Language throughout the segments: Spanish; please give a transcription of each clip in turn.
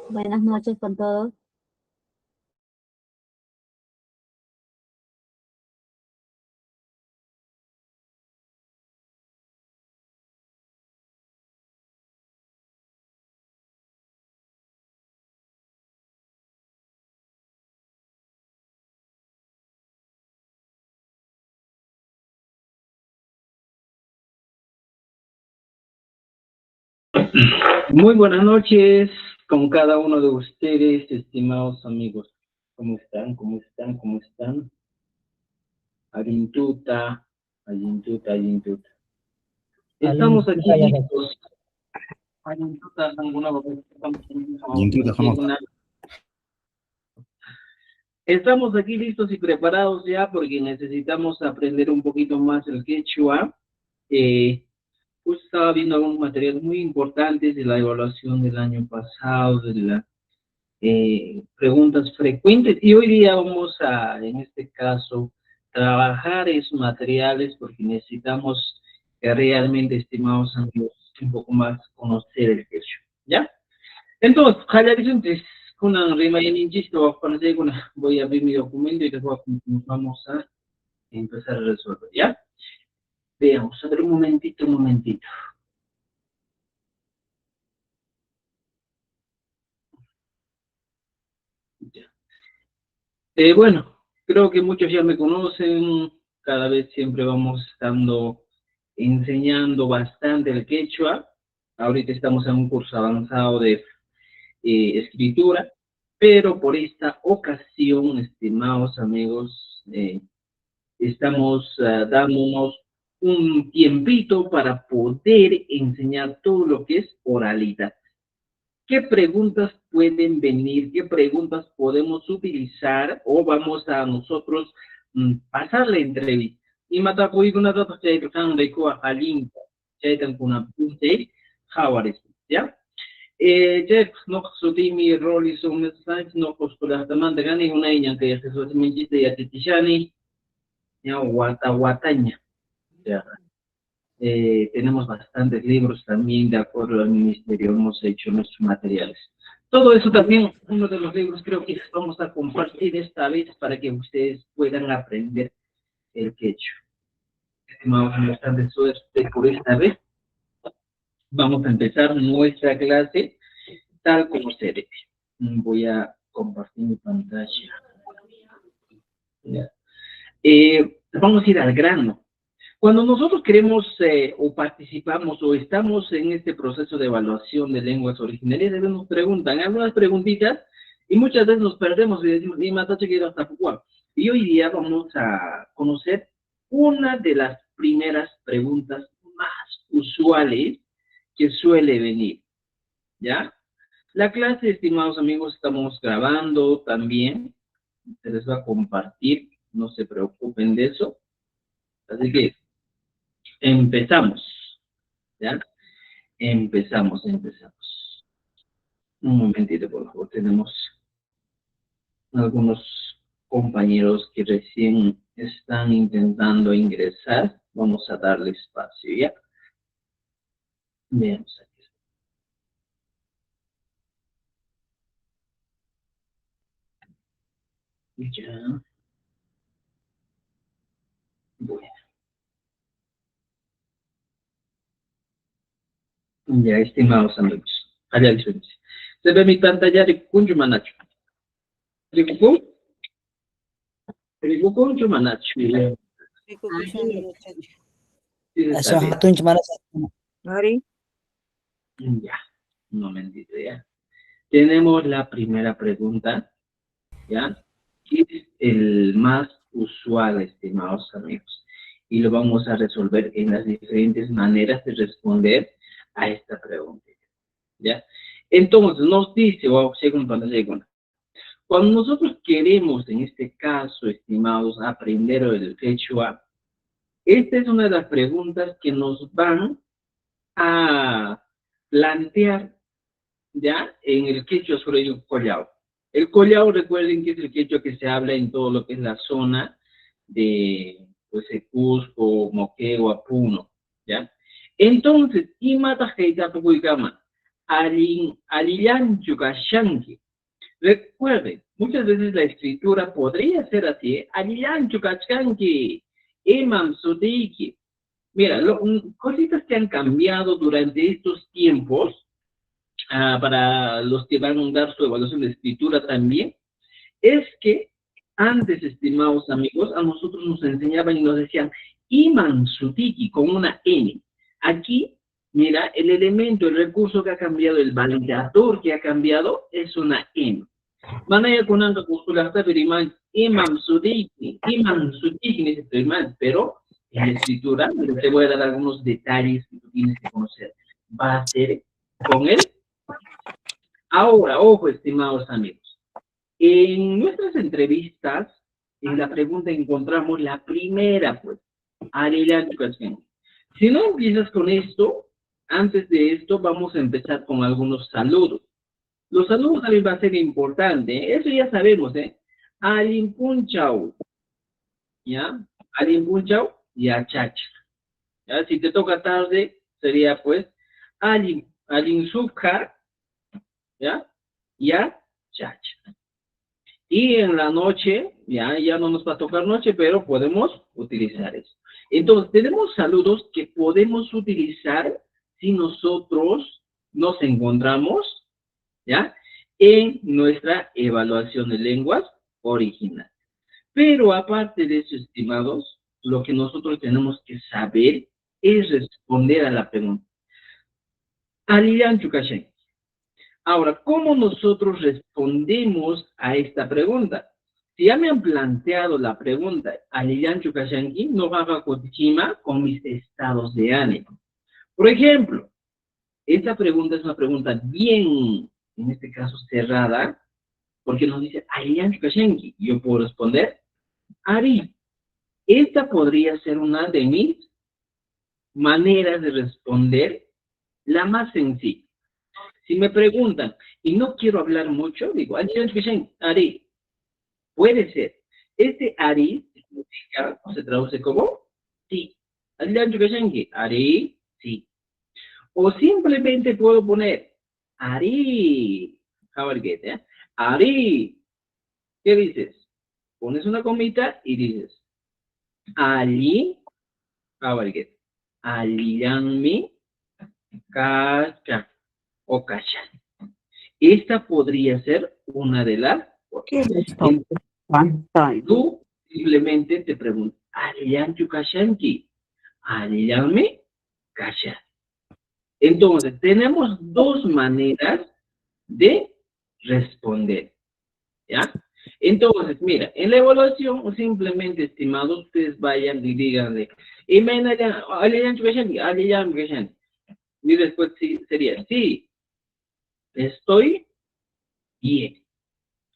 Buenas noches con todos. Muy buenas noches con cada uno de ustedes, estimados amigos. ¿Cómo están? ¿Cómo están? ¿Cómo están? Arintuta, Arintuta, Arintuta. Estamos aquí listos. Arintuta, Jintuta, ¿cómo? estamos aquí listos y preparados ya porque necesitamos aprender un poquito más el quechua. Pues estaba viendo algunos materiales muy importantes de la evaluación del año pasado, de la preguntas frecuentes, y hoy día vamos a, en este caso, trabajar esos materiales porque necesitamos que realmente, estimados amigos, un poco más conocer el quechua, ¿ya? Entonces, Jaya Vicente, con una rima en insisto, voy a abrir mi documento y después vamos a empezar a resolver, ¿ya? Veamos, a ver, un momentito, un momentito. Ya. Bueno, creo que muchos ya me conocen, cada vez siempre vamos estando enseñando bastante el quechua. Ahorita estamos en un curso avanzado de escritura, pero por esta ocasión, estimados amigos, estamos dándonos un tiempito para poder enseñar todo lo que es oralidad. ¿Qué preguntas pueden venir? ¿Qué preguntas podemos utilizar o vamos a nosotros pasar la entrevista? Y mata con una data que están de coa alinta, que están con una punte, jaguares, ¿ya? Jeff, no soti mi rol y son mensajes, no postulas también de gani una niña que se suele mentir de atitishani, ya guataña, ya. Tenemos bastantes libros también, de acuerdo al ministerio, hemos hecho nuestros materiales. Todo eso también, uno de los libros creo que vamos a compartir esta vez para que ustedes puedan aprender el quechua. Estimados, bastante suerte por esta vez. Vamos a empezar nuestra clase tal como se debe. Voy a compartir mi pantalla. Vamos a ir al grano. Cuando nosotros queremos o participamos o estamos en este proceso de evaluación de lenguas originarias, nos preguntan algunas preguntitas y muchas veces nos perdemos y decimos, y hoy día vamos a conocer una de las primeras preguntas más usuales que suele venir, ¿ya? La clase, estimados amigos, estamos grabando también, se les va a compartir, no se preocupen de eso, así que empezamos, ¿ya? Empezamos. Un momentito, por favor. Tenemos algunos compañeros que recién están intentando ingresar. Vamos a darle espacio, ¿ya? Veamos aquí. Ya. Bueno. Ya, estimados amigos. Allá disfrútense. ¿Se ve mi pantalla de Kunju Manacho? Kunju Manacho. Ya, un momentito, ya. Tenemos la primera pregunta, ¿ya? Que es el más usual, estimados amigos. Y lo vamos a resolver en las diferentes maneras de responder a esta pregunta, ¿ya? Entonces, nos dice, cuando nosotros queremos, en este caso, estimados, aprender el quechua, esta es una de las preguntas que nos van a plantear, ¿ya? En el quechua sobre el collao. El collao, recuerden que es el quechua que se habla en todo lo que es la zona de, pues, Cusco, Moquegua, Puno, ¿ya? Entonces, ¿y mata heita pukuikama? Aliyanchu kashanki. Recuerden, muchas veces la escritura podría ser así, ¿eh? Aliyanchu kashanki, imam sudiki. Mira, cositas que han cambiado durante estos tiempos, para los que van a dar su evaluación de escritura también, es que antes, estimados amigos, a nosotros nos enseñaban y nos decían Iman Sutiki con una N. Aquí, mira, el elemento, el recurso que ha cambiado, el validador que ha cambiado es una M. Manaya kunanga kuskulasta periman Iman Sutiki, necesito más, pero en la escritura te voy a dar algunos detalles que tú tienes que conocer. Va a ser con él. Ahora, ojo, estimados amigos. En nuestras entrevistas, en la pregunta encontramos la primera, pues, educación. Si no empiezas con esto, antes de esto vamos a empezar con algunos saludos. Los saludos también va a ser importante, ¿eh? Eso ya sabemos, ¿eh? Alimpunchau, ¿ya? Alimpunchau y achacha. ¿Ya? Si te toca tarde, sería pues alinsufjar, ¿ya? Y achacha. Y en la noche, ya no nos va a tocar noche, pero podemos utilizar eso. Entonces, tenemos saludos que podemos utilizar si nosotros nos encontramos, ¿ya? En nuestra evaluación de lenguas original. Pero aparte de eso, estimados, lo que nosotros tenemos que saber es responder a la pregunta. Aliyan Chukashen. Ahora, ¿cómo nosotros respondemos a esta pregunta? Si ya me han planteado la pregunta, Aliyan Chukashanki, no haga cochima con mis estados de ánimo. Por ejemplo, esta pregunta es una pregunta bien, en este caso, cerrada, porque nos dice Aliyan Chukashanki. Yo puedo responder, Ari. Esta podría ser una de mis maneras de responder, la más sencilla. Si me preguntan, y no quiero hablar mucho, digo, Ari, puede ser. Este Ari significa, o se traduce como sí. Ari, sí. O simplemente puedo poner Ari, Ari, ¿qué dices? Pones una comita y dices, Ali, Aliyanmi, Kacha o Kachan. Esta podría ser una de las cosas. Tú simplemente te preguntas, ¿Aliyan Yukashanki? ¿Aliyanme? Kachan. Entonces, tenemos dos maneras de responder, ¿ya? Entonces, mira, en la evaluación, simplemente, estimados, ustedes vayan y díganle, ¿Aliyan Yukashanki? ¿Aliyan Yukashanki? Mi respuesta sería, sí, estoy bien.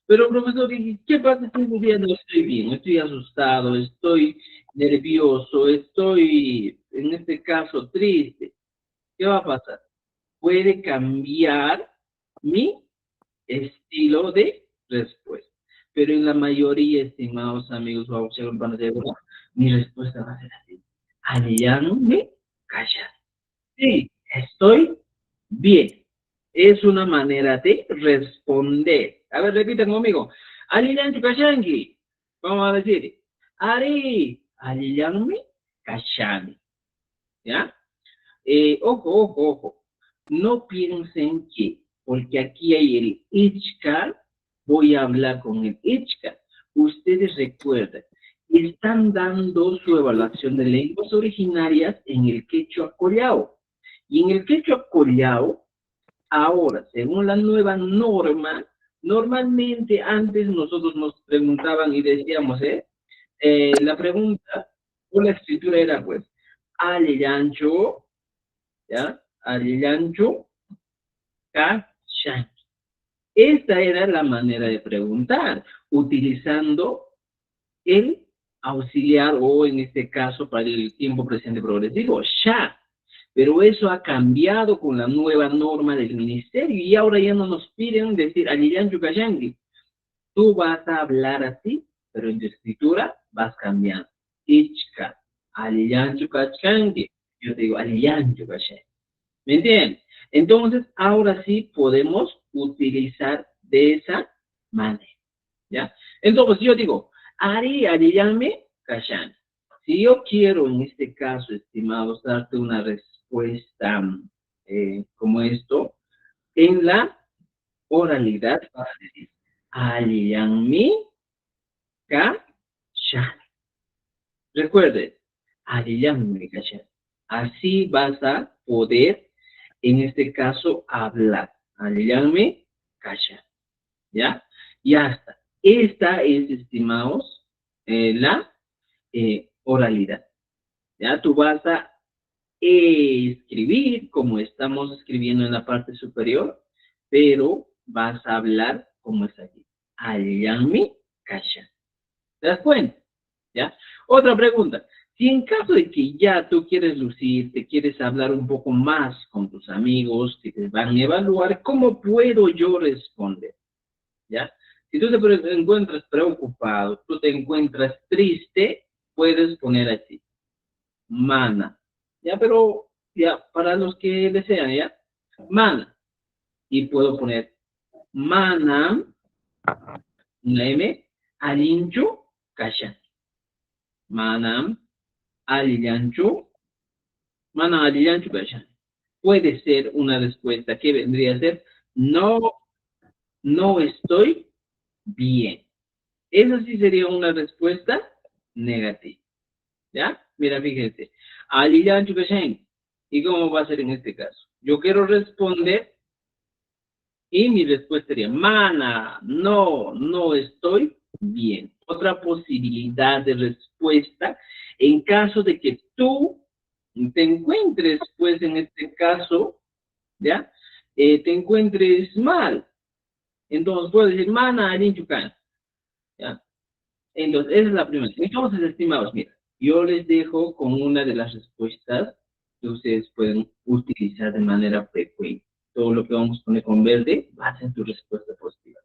Pero, profesor, ¿qué pasa si un día no estoy bien? Estoy asustado, estoy nervioso, estoy, en este caso, triste. ¿Qué va a pasar? Puede cambiar mi estilo de respuesta. Pero en la mayoría, estimados amigos, mi respuesta va a ser así. Aliyanme, calla. Sí, estoy bien. Es una manera de responder. A ver, repiten conmigo. Aliyanchu kashangi. Vamos a decir. Ari, aliyanmi kashangi. ¿Ya? Ojo. No piensen que, porque aquí hay el ichka, voy a hablar con el ichka. Ustedes recuerden, están dando su evaluación de lenguas originarias en el quechua collao. Y en el quechua collao, ahora, según la nueva norma, normalmente antes nosotros nos preguntaban y decíamos, la pregunta o la escritura era pues, Aliyancho, ¿ya? Aliyancho, Kashan. Esta era la manera de preguntar, utilizando el auxiliar o en este caso para el tiempo presente progresivo, ya. Pero eso ha cambiado con la nueva norma del ministerio y ahora ya no nos piden decir Aliyan Yukashangi. Tú vas a hablar así, pero en tu escritura vas cambiando. Ichka, Aliyan Yukashangi. Yo te digo Aliyan Yukashangi. ¿Me entiendes? Entonces, ahora sí podemos utilizar de esa manera, ¿ya? Entonces, yo digo, Ari, Ariyame, Kashan. Si yo quiero, en este caso, estimados, darte una respuesta como esto, en la oralidad, para decir, Ariyame, Kashan. Recuerde, Ariyame, Kashan. Así vas a poder, en este caso, hablar. Ariyame, Kashan. ¿Ya? Ya está. Esta es, estimados, la oralidad. Ya tú vas a escribir como estamos escribiendo en la parte superior, pero vas a hablar como es aquí. Ayami kasha. ¿Te das cuenta? ¿Ya? Otra pregunta. Si en caso de que ya tú quieres lucir, te quieres hablar un poco más con tus amigos que te van a evaluar, ¿cómo puedo yo responder? ¿Ya? Si tú te encuentras preocupado, tú te encuentras triste, puedes poner así, mana, ¿ya? Pero, ya, para los que desean, ¿ya? Mana. Y puedo poner mana, una M, alinchu, kasha. Manam, alianchu, mana, alianchu, kasha. Puede ser una respuesta que vendría a ser, no, no estoy bien. Esa sí sería una respuesta negativa. ¿Ya? Mira, fíjense. Aliyan Chukashen. ¿Y cómo va a ser en este caso? Yo quiero responder y mi respuesta sería, mana, no, no estoy bien. Otra posibilidad de respuesta en caso de que tú te encuentres, pues en este caso, ¿ya? Te encuentres mal. Entonces puedes decir, mana, aliyan Chukan. ¿Ya? Entonces, esa es la primera. Entonces, estimados, mira, yo les dejo con una de las respuestas que ustedes pueden utilizar de manera frecuente. Todo lo que vamos a poner con verde va a ser tu respuesta positiva.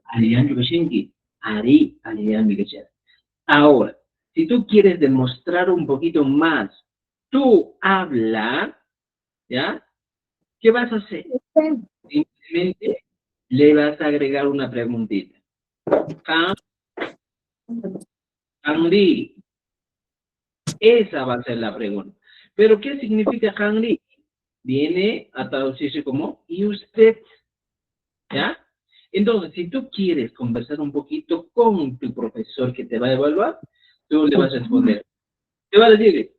Arián Yukashenki, Ari, Arián Yukashenki. Ahora, si tú quieres demostrar un poquito más, tú habla, ¿ya? ¿Qué vas a hacer? Simplemente le vas a agregar una preguntita. Angry. Esa va a ser la pregunta. Pero, ¿qué significa hungry? Viene a traducirse como, ¿y usted? ¿Ya? Entonces, si tú quieres conversar un poquito con tu profesor que te va a evaluar, tú le vas a responder. Te va a decir,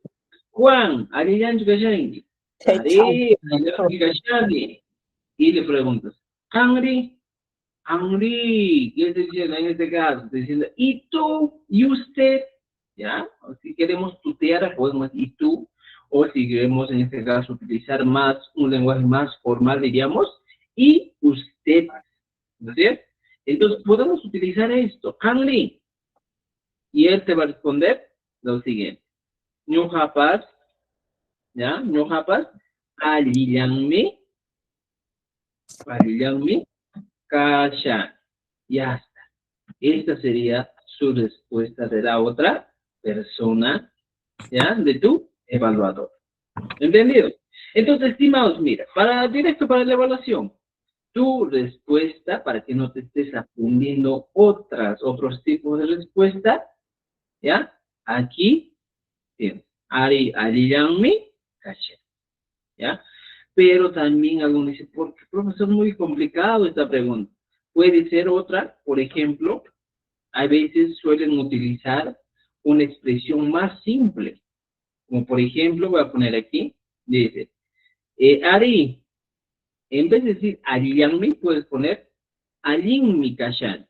Juan, Arián Chukashangi, Ari, Arián y le preguntas, hungry, hungry, ¿qué se dice en este caso? Diciendo, ¿y tú? ¿Y usted? ¿Ya? O si queremos tutear, podemos y tú, o si queremos en este caso utilizar más, un lenguaje más formal, diríamos, y usted, ¿no es cierto? Entonces podemos utilizar esto, Hanli, y él te va a responder lo siguiente, no japas, ¿ya? No japas, alilangme, kasha, ya está. Esta sería su respuesta de la otra persona, ¿ya? De tu evaluador. ¿Entendido? Entonces, estimados, mira, directo para la evaluación, tu respuesta, para que no te estés aprendiendo otros tipos de respuesta, ¿ya? Aquí tienes, Ariyanmi, Kasha, ¿ya? Pero también algunos dicen, ¿por qué, profesor? Muy complicado esta pregunta. Puede ser otra, por ejemplo, a veces suelen utilizar una expresión más simple, como por ejemplo, voy a poner aquí, dice, Ari, en vez de decir Ariyanmi, puedes poner Alinmi Kashan.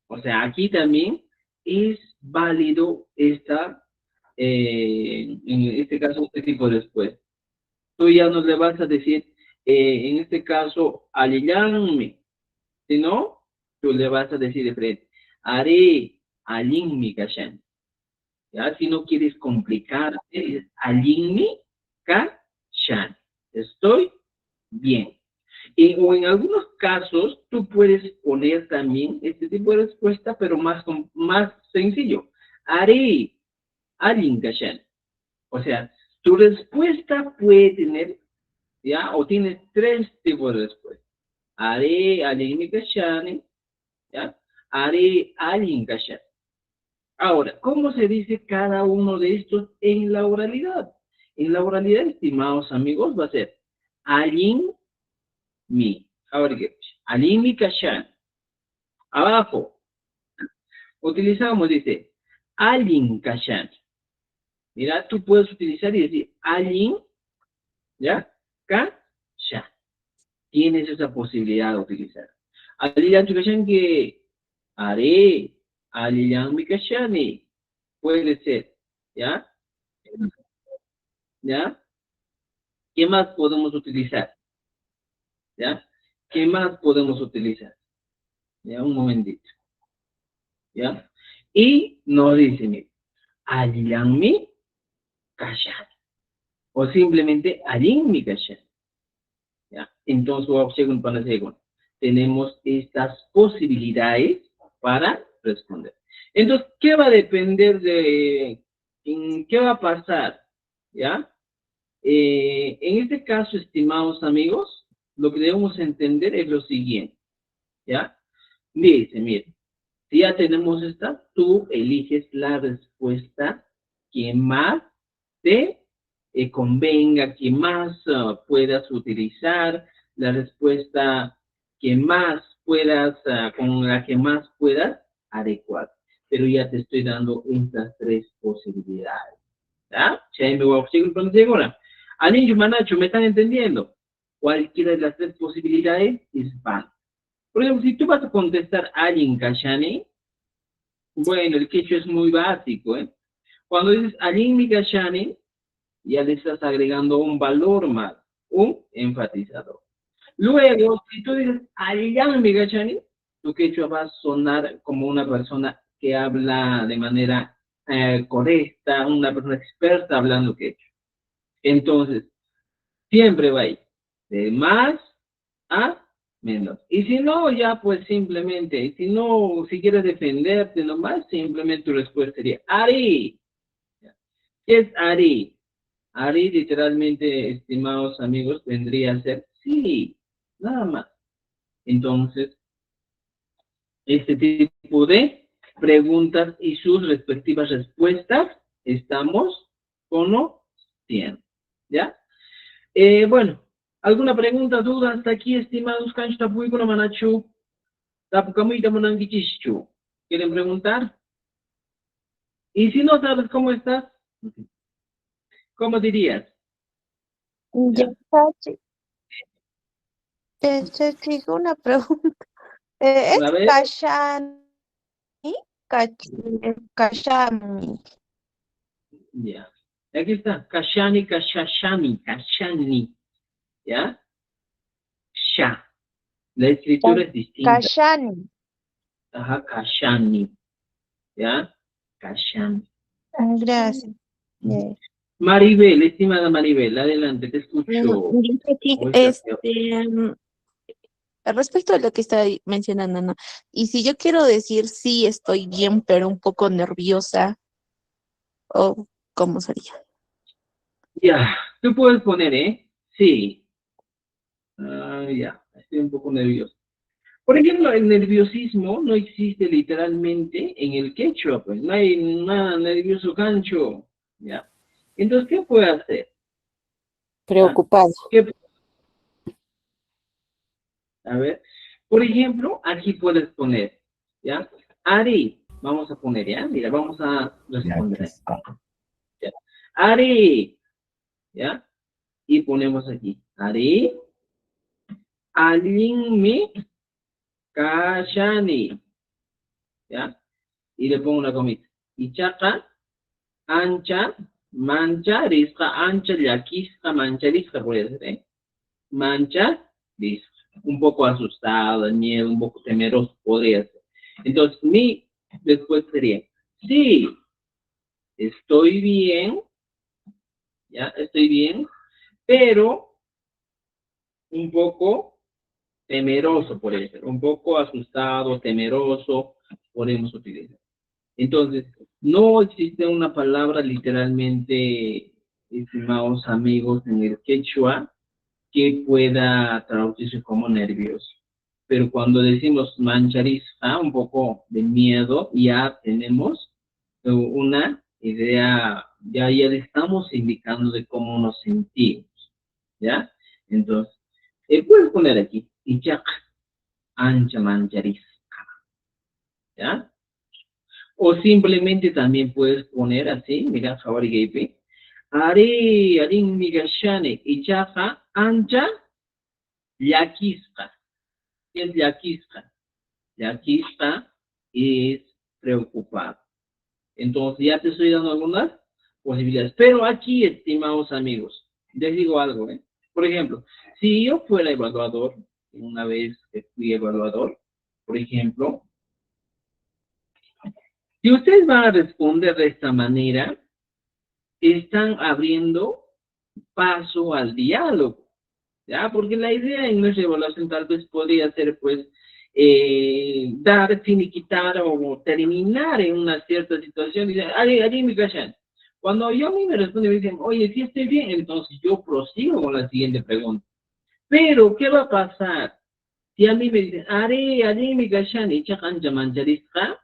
O sea, aquí también es válido en este caso, este tipo de respuesta. Tú ya no le vas a decir, en este caso, Ariyanmi, sino tú le vas a decir de frente, Ari, Alinmi Kashan. ¿Ya? Si no quieres complicar, es Alinmi Kashan. Estoy bien. O en algunos casos, tú puedes poner también este tipo de respuesta, pero más sencillo. Haré Alin Kashan. O sea, tu respuesta puede tener ¿ya? O tienes tres tipos de respuesta. Are alguien kashani, ¿ya? Are alguien kashani. Ahora, ¿cómo se dice cada uno de estos en la oralidad? En la oralidad, estimados amigos, va a ser alguien mi. Ahora, ¿qué? Alguien mi kashani. Abajo, utilizamos, dice, alguien kashani. Mira, tú puedes utilizar y decir alguien, ¿ya? Kashani. Tienes esa posibilidad de utilizar. Alilan Tukashan que haré, Alilan Mikashani, puede ser, ¿ya? ¿Ya? ¿Qué más podemos utilizar? ¿Ya? ¿Qué más podemos utilizar? ¿Ya? Un momentito, ¿ya? Y nos dice, mire, Alilan Mikashani, o simplemente Alin Mikashani, ¿ya? Entonces, según para según, tenemos estas posibilidades para responder. Entonces, ¿qué va a depender de en qué va a pasar? ¿Ya? En este caso, estimados amigos, lo que debemos entender es lo siguiente, ¿ya? Dice, mire, si ya tenemos esta, tú eliges la respuesta que más te convenga, que más puedas utilizar, la respuesta que más puedas, con la que más puedas adecuar. Pero ya te estoy dando estas tres posibilidades. ¿Ya? Anillo, Manacho, ¿me están entendiendo? Cualquiera de las tres posibilidades es válida. Por ejemplo, si tú vas a contestar alguien Kashani, bueno, el quechua es muy básico, ¿eh? Cuando dices alguien Kashani, ya le estás agregando un valor más, un enfatizador. Luego, si tú dices alguien Kashani, tu quechua va a sonar como una persona que habla de manera correcta, una persona experta hablando quechua. Entonces, siempre va a ir de más a menos. Y si no, ya pues simplemente, si no, si quieres defenderte nomás, simplemente tu respuesta sería Ari. ¿Qué es Ari? Ari literalmente, estimados amigos, vendría a ser sí, nada más. Entonces, este tipo de preguntas y sus respectivas respuestas estamos conociendo. ¿Ya? Bueno, ¿alguna pregunta, duda hasta aquí, estimados cancha con manachu? ¿Quieren preguntar? Y si no sabes cómo estás, ¿cómo dirías? Ya, ¿Ya? te digo una pregunta. ¿Es A ver, Kashani? Kashani. ya. Aquí está. Kashani, kashashani, kashani. ¿Ya? Sha. La escritura es distinta. Kashani. Ajá, kashani. ¿Ya? Kashani. Gracias. Ujú. Maribel, estimada Maribel, adelante, te escucho. Dice aquí, ¿Cómo estás? respecto a lo que está mencionando, ¿no? Y si yo quiero decir sí, estoy bien, pero un poco nerviosa, o ¿cómo sería? Ya, tú puedes poner, ¿eh? Sí. Ya, estoy un poco nervioso. Por ejemplo, el nerviosismo no existe literalmente en el quechua, pues no hay nada nervioso cancho, ¿ya? Entonces, ¿qué puede hacer? ¿Ya? Preocupada. ¿Qué, a ver, por ejemplo, aquí puedes poner, ¿ya? Ari, vamos a poner, ¿ya? Mira, vamos a responder. ¿Ya? Ari, ¿ya? Y ponemos aquí, Ari, Alinmi, Kashani, ¿ya? Y le pongo una comita. Ichaqa, ancha, mancha, risca, ancha, yaquisca, mancha, risca, puede ser, ¿eh? Mancha, risca. Un poco asustado, miedo, un poco temeroso, podría ser. Entonces, mi después sería, sí, estoy bien, ya, estoy bien, pero un poco temeroso, por ejemplo, un poco asustado, temeroso, podemos utilizar. Entonces, no existe una palabra literalmente, estimados amigos, en el quechua, que pueda traducirse como nervioso. Pero cuando decimos mancharisca, un poco de miedo, ya tenemos una idea, ya le estamos indicando de cómo nos sentimos, ¿ya? Entonces, puedes poner aquí, ichak, ancha mancharisca, ¿ya? O simplemente también puedes poner así, mira, Javari Are, arin migashane, ichaja, ancha, yaquisca. ¿Qué es yaquisca? Yaquisca es preocupado. Entonces, ya te estoy dando algunas posibilidades. Pero aquí, estimados amigos, les digo algo, ¿eh? Por ejemplo, si yo fuera evaluador, una vez que fui evaluador, por ejemplo, si ustedes van a responder de esta manera, están abriendo paso al diálogo, ¿ya? Porque la idea en nuestra evaluación tal vez podría ser, pues, dar, finiquitar o terminar en una cierta situación y decir, allí mi callan. Cuando yo a mí me responden, me dicen, oye, si estoy bien, entonces yo prosigo con la siguiente pregunta. Pero, ¿qué va a pasar? Si a mí me dicen, allí mi callan, y chacan yamancharisca,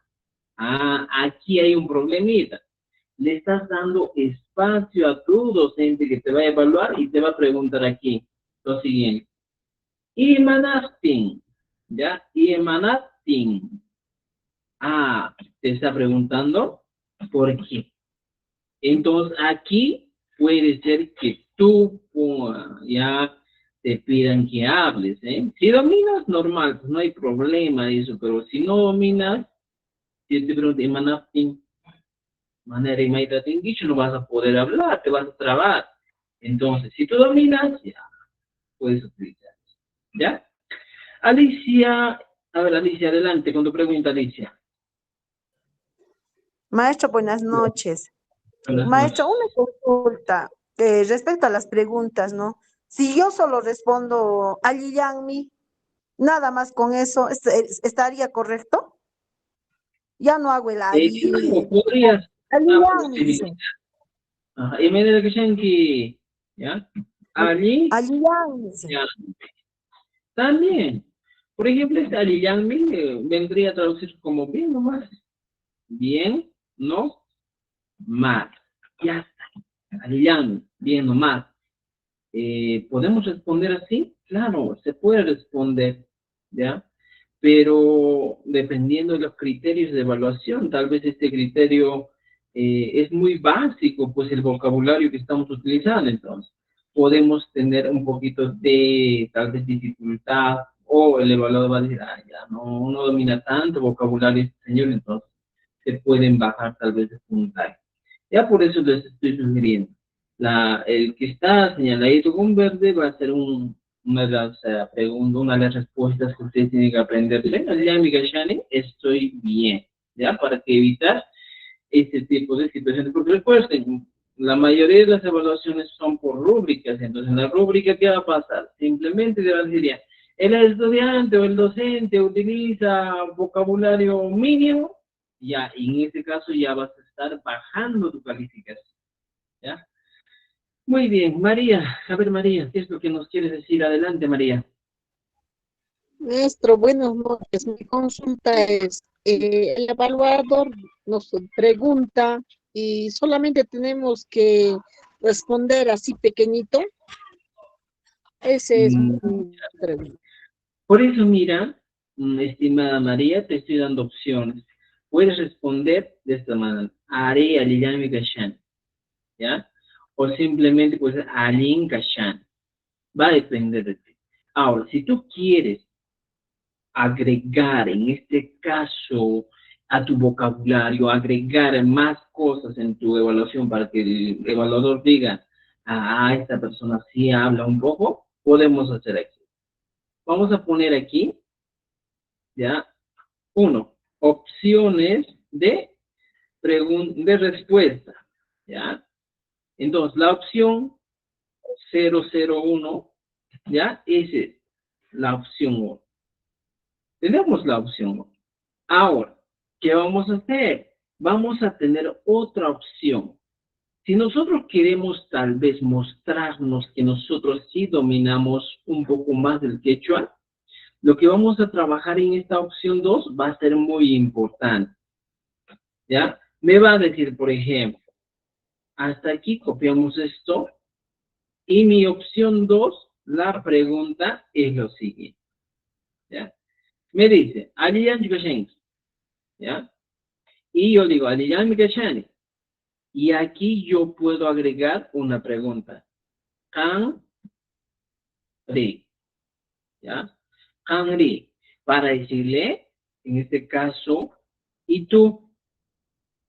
aquí hay un problemita. Le estás dando espacio a tu docente que te va a evaluar y te va a preguntar aquí lo siguiente. Y manastin, ¿ya? Y manastin. Te está preguntando por qué. Entonces aquí puede ser que tú ya te pidan que hables, ¿eh? Si dominas, normal, pues no hay problema de eso, pero si no dominas, si te pregunto, y manastin, manera y no vas a poder hablar, te vas a trabar. Entonces, si tú dominas, ya puedes utilizar. ¿Ya? Alicia, a ver, Alicia, adelante con tu pregunta, Alicia. Maestro, buenas noches. Buenas Maestro, noches. una consulta respecto a las preguntas, ¿no? Si yo solo respondo Aliyangmi, nada más con eso, ¿estaría correcto? Ya no hago el Claro, Ali. podrías una Aliyangmi, posibilidad. dice. Y me dicen que, ¿ya? Ali, Aliyangmi, dice. ya. También. Por ejemplo, este Ali Yangmi vendría a traducir como bien nomás. Bien, no, más. Ya está. Ali Yangmi, bien nomás. ¿Podemos responder así? Claro, se puede responder, ¿ya? Pero dependiendo de los criterios de evaluación, tal vez este criterio es muy básico, pues el vocabulario que estamos utilizando, entonces podemos tener un poquito de tal vez dificultad o el evaluador va a decir, ya no domina tanto vocabulario este señor, entonces se pueden bajar tal vez de puntaje. Ya por eso les estoy sugiriendo. El que está señaladito con verde va a ser una de las preguntas, una de las respuestas que ustedes tienen que aprenderse. Ya, mi Gashani, estoy bien, ¿ya? Para que evitar este tipo de situaciones. Porque recuerden, la mayoría de las evaluaciones son por rúbricas. Entonces, en la rúbrica, ¿qué va a pasar? Simplemente te va a decir ya, el estudiante o el docente utiliza vocabulario mínimo, ya, y en ese caso ya vas a estar bajando tu calificación, ¿ya? Muy bien, María. A ver, María, ¿qué es lo que nos quieres decir? Adelante, María. Maestro, buenas noches. Mi consulta es, el evaluador nos pregunta y solamente tenemos que responder así pequeñito. Ese es Mm, mi pregunta. Por eso, mira, estimada María, te estoy dando opciones. Puedes responder de esta manera. Are aliyami kashan, ¿ya? O simplemente puedes decir alin kashan. Va a depender de ti. Ahora, si tú quieres agregar, en este caso, a tu vocabulario, agregar más cosas en tu evaluación para que el evaluador diga, esta persona sí habla un poco, podemos hacer aquí. Vamos a poner aquí, ya, opciones de respuesta, ya. Entonces, la opción 001, ya, esa es la opción 1. Tenemos la opción 1. Ahora, ¿qué vamos a hacer? Vamos a tener otra opción. Si nosotros queremos tal vez mostrarnos que nosotros sí dominamos un poco más del quechua, lo que vamos a trabajar en esta opción 2 va a ser muy importante. ¿Ya? Me va a decir, por ejemplo, hasta aquí copiamos esto, y mi opción 2, la pregunta es lo siguiente. ¿Ya? Me dice, Aliyan Yukashenki, ¿ya? Y yo digo, Aliyan Yukashenki. Y aquí yo puedo agregar una pregunta. Kan Ri, ¿ya? Kan Ri. Para decirle, en este caso, ¿y tú?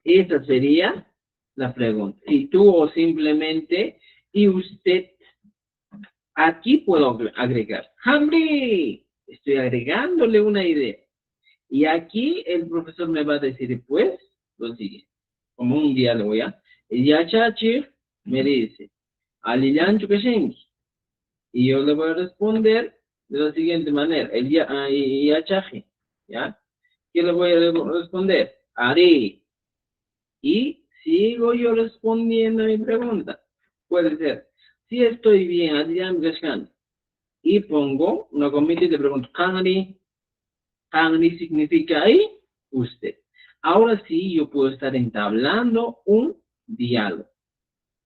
Esa sería la pregunta. ¿Y tú o simplemente, y usted? Aquí puedo agregar. Hamri. Estoy agregándole una idea. Y aquí el profesor me va a decir, pues, lo siguiente. Como un diálogo, ¿ya? Y ya Chachi me dice, Aliyan Chukashenki. Y yo le voy a responder de la siguiente manera. El ya Chachi, ¿ya? ¿Qué le voy a responder? Ari. Y sigo yo respondiendo a mi pregunta. Puede ser, si estoy bien, Aliyan Chukashenki. Y pongo una comita y te pregunto, Kanri. Kanri significa ahí, usted. Ahora sí, yo puedo estar entablando un diálogo.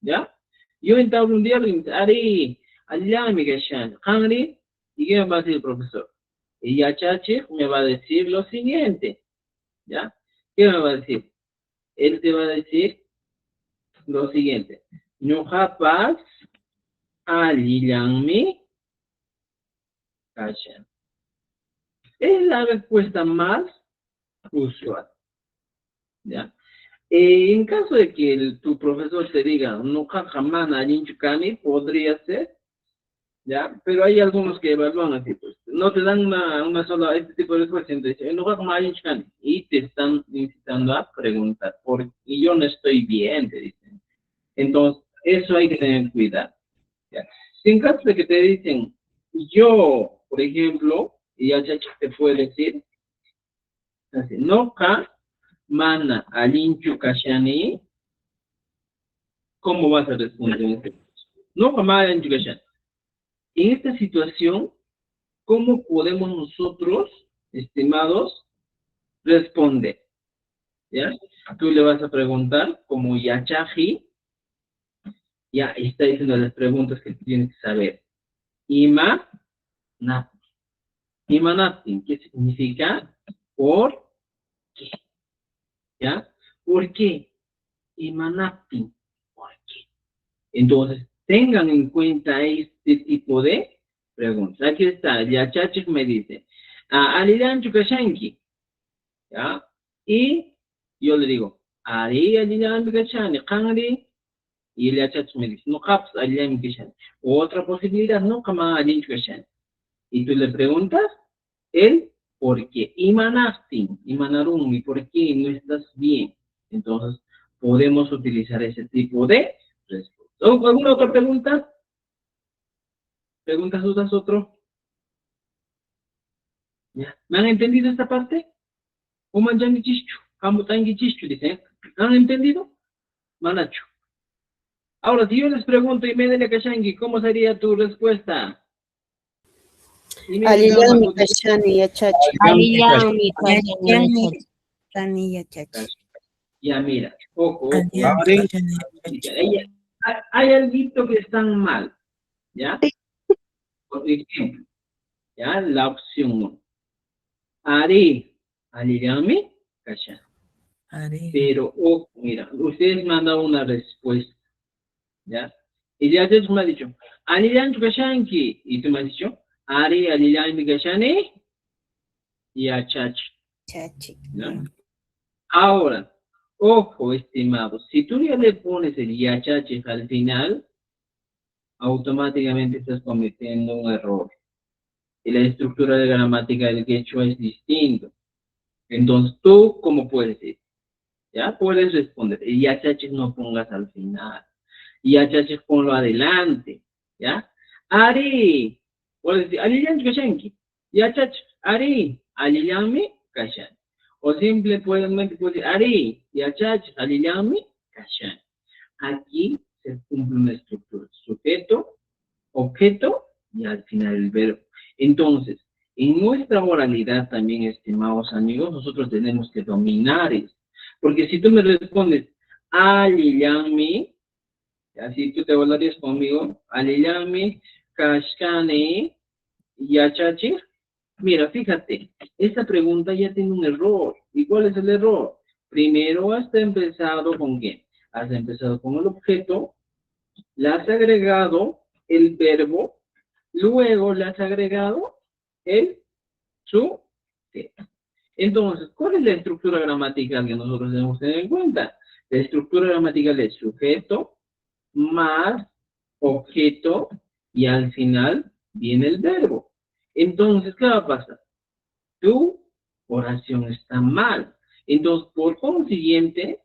¿Ya? Yo entablo un diálogo y me dice, Ari, allá me quedan, Kanri, ¿y qué me va a decir el profesor? Y ya Chachi me va a decir lo siguiente. ¿Ya? ¿Qué me va a decir? Él te va a decir lo siguiente. No capaz, allí callan. Es la respuesta más usual. ¿Ya? En caso de que tu profesor te diga, no jamana chukani, podría ser, ¿ya? Pero hay algunos que evalúan así, pues, no te dan una sola, este tipo de respuesta, entonces, no jamana chukani, y te están incitando a preguntar, y yo no estoy bien, te dicen. Entonces, eso hay que tener cuidado, ¿ya? Si en caso de que te dicen, yo, por ejemplo, y ya te puede decir, así, no mana alinchu kashani, ¿cómo vas a responder en este caso? No jamás alinchu kashani. En esta situación, ¿cómo podemos nosotros, estimados, responder? ¿Ya? Tú le vas a preguntar como yachaji, ya está diciendo las preguntas que tienes que saber. Ima napti. Ima napti, ¿qué significa? ¿Por qué? ¿Ya? ¿Por qué? Ima napti. ¿Por qué? Entonces, tengan en cuenta este tipo de preguntas. Aquí está, Yachachik me dice, Alidan Chukashanki, ¿ya? Y yo le digo, Ari Alidan Chukashanki, Kangri, y el Yachachik me dice, no caps Alidan Chukashanki. Otra posibilidad, no kama Alidan Chukashanki. Y tú le preguntas, el por qué. Imanastin, Imanarumi, ¿por qué no estás bien? Entonces, podemos utilizar ese tipo de respuesta. ¿Alguna otra pregunta? ¿Preguntas, dudas, otro? ¿Ya? ¿Me han entendido esta parte? Dice. ¿Han entendido? Manacho. Ahora, si yo les pregunto, Imedele Kashangi, ¿cómo sería tu respuesta? Aliyan mi kashani yachachi. Aliyan mi kashani yachachi. Ya, mira, ojo, hay algo que están mal, ¿ya? Por ejemplo, ¿ya? La opción 1. Ari, Aliyami, Kashan. Pero, ojo, mira, ustedes me han dado una respuesta, ¿ya? Y ya te me ha dicho, Aliyan Kashanki, y tú me has dicho, Ari, Aliyami, Kashani, y Achachi. ¿Ya? Ahora, ojo, estimados, si tú ya le pones el yachachi al final, automáticamente estás cometiendo un error. Y la estructura de gramática del quechua es distinto. Entonces, ¿tú cómo puedes decir? ¿Ya? Puedes responder. El yachachi no pongas al final. Yachachi ponlo adelante. ¿Ya? Ari. Puedes decir, Aliyami kashanki. Yachachi. Ari. Aliyami kashanki. O simplemente puedes decir, Ari, Yachach, Aliyami, Kashan. aquí se cumple una estructura. Sujeto, objeto y al final el verbo. Entonces, en nuestra oralidad también, estimados amigos, nosotros tenemos que dominar esto. Porque si tú me respondes, aliyami, así tú te volarías conmigo, aliyami, kashkane, yachachi. Mira, fíjate, esta pregunta ya tiene un error. ¿Y cuál es el error? Primero has empezado con ¿qué? Has empezado con el objeto, le has agregado el verbo, luego le has agregado el sujeto. Entonces, ¿cuál es la estructura gramatical que nosotros debemos tener en cuenta? La estructura gramatical es sujeto más objeto y al final viene el verbo. Entonces, ¿qué va a pasar? Tu oración está mal. Entonces, por consiguiente,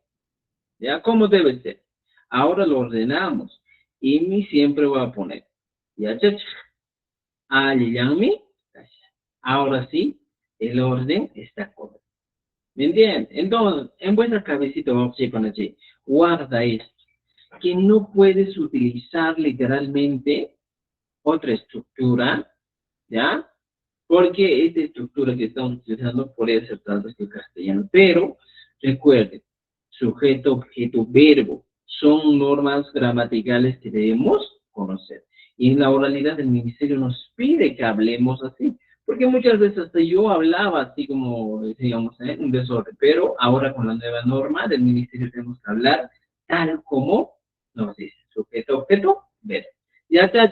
¿ya? ¿Cómo debe ser? Ahora lo ordenamos. Y mi siempre voy a poner. Ya, chacha. Aliyami. Ahora sí, el orden está correcto. ¿Me entienden? Entonces, en vuestra cabecita vamos a poner así. Guarda esto. Que no puedes utilizar literalmente otra estructura, ¿ya? Porque esta estructura que estamos utilizando puede ser tanto que castellano. Pero, recuerden, sujeto, objeto, verbo, son normas gramaticales que debemos conocer. Y en la oralidad del ministerio nos pide que hablemos así. Porque muchas veces hasta yo hablaba así como, digamos, un desorden. Pero ahora con la nueva norma del ministerio tenemos que hablar tal como nos dice. Sujeto, objeto, verbo. Ya está,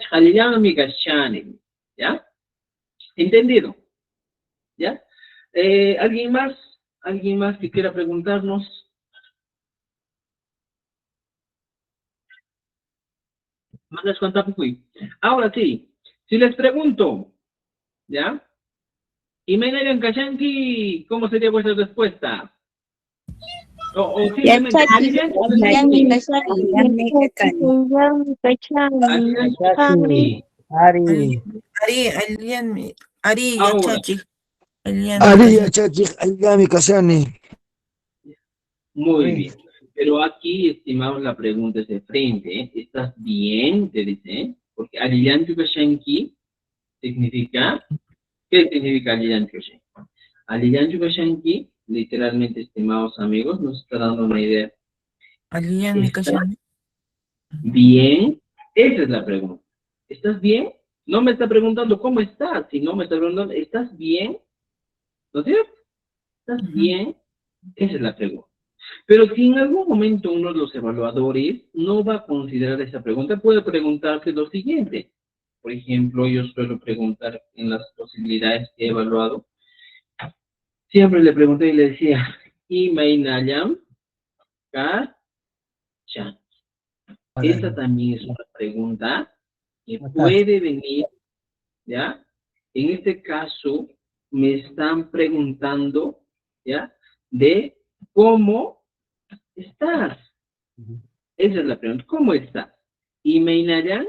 ¿ya? ¿Entendido? ¿Ya? ¿Alguien más? ¿Alguien más que quiera preguntarnos? Mandas cuánto fui. Ahora sí, si les pregunto, ¿ya? Y me digan, Kashanki, ¿cómo sería vuestra respuesta? O simplemente, Yachachi, Aliyami, Kashani. Ari, ahora, yachachi, Ari Yachachik Algami Kasani. muy bien. Pero aquí, estimados, la pregunta es de frente, ¿eh? ¿Estás bien? Te dice, ¿eh? Porque Aliyan Kashanki significa, ¿qué significa Aliyan Kashanki? Aliyan Kashanki, literalmente, estimados amigos, nos está dando una idea. ¿Estás bien? Esa es la pregunta. ¿Estás bien? No me está preguntando cómo estás, sino me está preguntando, ¿estás bien? ¿No es cierto? ¿Estás bien? Esa es la pregunta. Pero si en algún momento uno de los evaluadores no va a considerar esa pregunta, puede preguntarse lo siguiente. Por ejemplo, yo suelo preguntar en las posibilidades que he evaluado. Siempre le pregunté y le decía, ¿Imainayam Kachan? Esa también es una pregunta que puede venir, ¿ya? En este caso, me están preguntando, ¿ya? De cómo estás. Esa es la pregunta. ¿Cómo estás? Y me inhalan,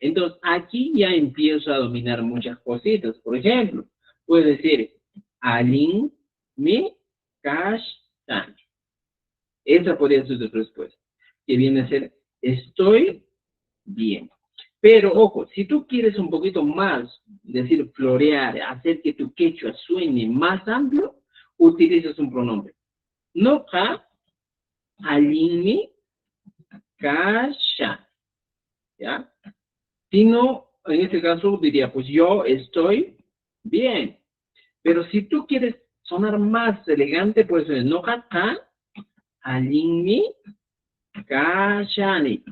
entonces, aquí ya empiezo a dominar muchas cositas. Por ejemplo, puedo decir, Alin, mi, kashan. Esa podría ser tu respuesta. Que viene a ser, estoy bien. Pero, ojo, si tú quieres un poquito más, decir, florear, hacer que tu quechua suene más amplio, utilizas un pronombre. No ka, alini, kasha. ¿Ya? Sino, en este caso, diría, pues yo estoy bien. Pero si tú quieres sonar más elegante, pues no ka, alini, kashani.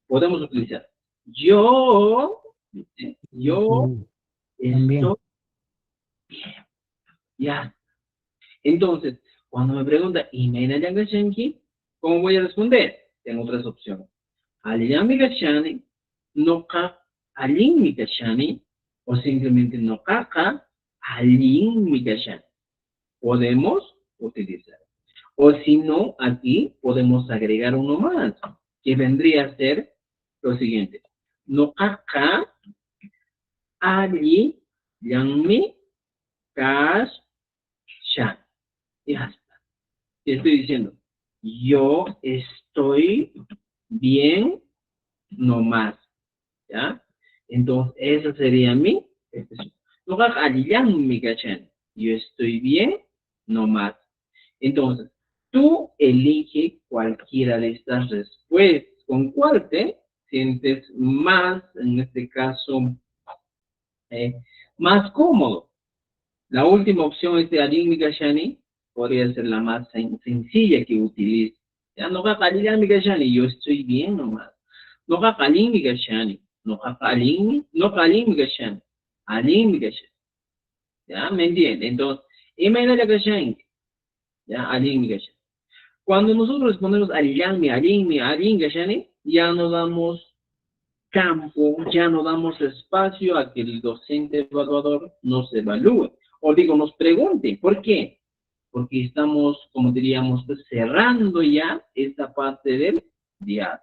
Podemos utilizar. Yo estoy bien. Ya. Entonces, cuando me pregunta, ¿y me Yangashenki? ¿Cómo voy a responder? Tengo tres opciones. Aliyami Gashani, no ka Alin Mikashani, o simplemente no ka Alin Mikashani. Podemos utilizar. O si no, aquí podemos agregar uno más, que vendría a ser lo siguiente. No ka Ali Yangmi Kashan. Ya está. Te estoy diciendo, yo estoy estoy bien nomás, ¿ya? Entonces, esa sería mi expresión. Nukak alillanmi kachani. Yo estoy bien nomás. Entonces, tú elige cualquiera de estas respuestas. ¿Con cuál te sientes más, en este caso, más cómodo? La última opción es de Arin Mikashani, podría ser la más sencilla que utilice. Ya no Arin Mikashani, yo estoy bien nomás. No Arin Mikashani, no Arin Mikashani, Arin Mikashani. ¿Ya? ¿Me entiende? Entonces, imagínate Mikashani, ya Arin Mikashani. Cuando nosotros respondemos Arin Mikashani, ya no damos campo, ya no damos espacio a que el docente evaluador nos evalúe. O digo, nos pregunte, ¿por qué? Porque estamos, como diríamos, cerrando ya esta parte del diálogo.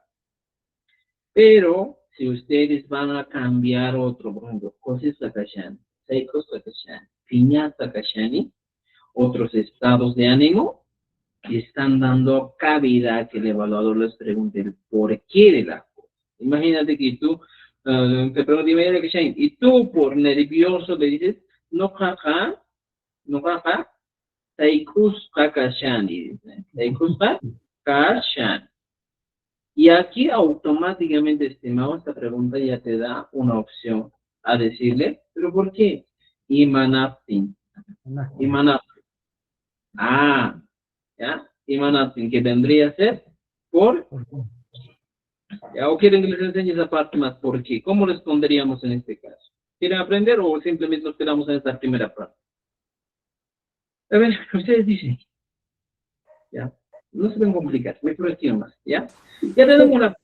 Pero, si ustedes van a cambiar otro, por ejemplo, cosas Sakashani, Seikos Sakashani, Piña Sakashani, otros estados de ánimo, están dando cabida a que el evaluador les pregunte el por qué de la cosa. Imagínate que tú, te preguntas, y tú por nervioso le dices, no jaja, Taikus Kakashani, Taikus Kakashani. Y aquí automáticamente, estimado, esta pregunta ya te da una opción a decirle, ¿pero por qué? Imanaptin. Imanaptin. Ah, ¿ya? Imanaptin, que vendría a ser por... ¿Ya? ¿O quieren que les enseñe esa parte más? ¿Por qué? ¿Cómo responderíamos en este caso? ¿Quieren aprender o simplemente nos quedamos en esta primera parte? A ver, ustedes dicen, ¿ya? No se ven complicar, me cuestión más, ¿ya? Ya tenemos una...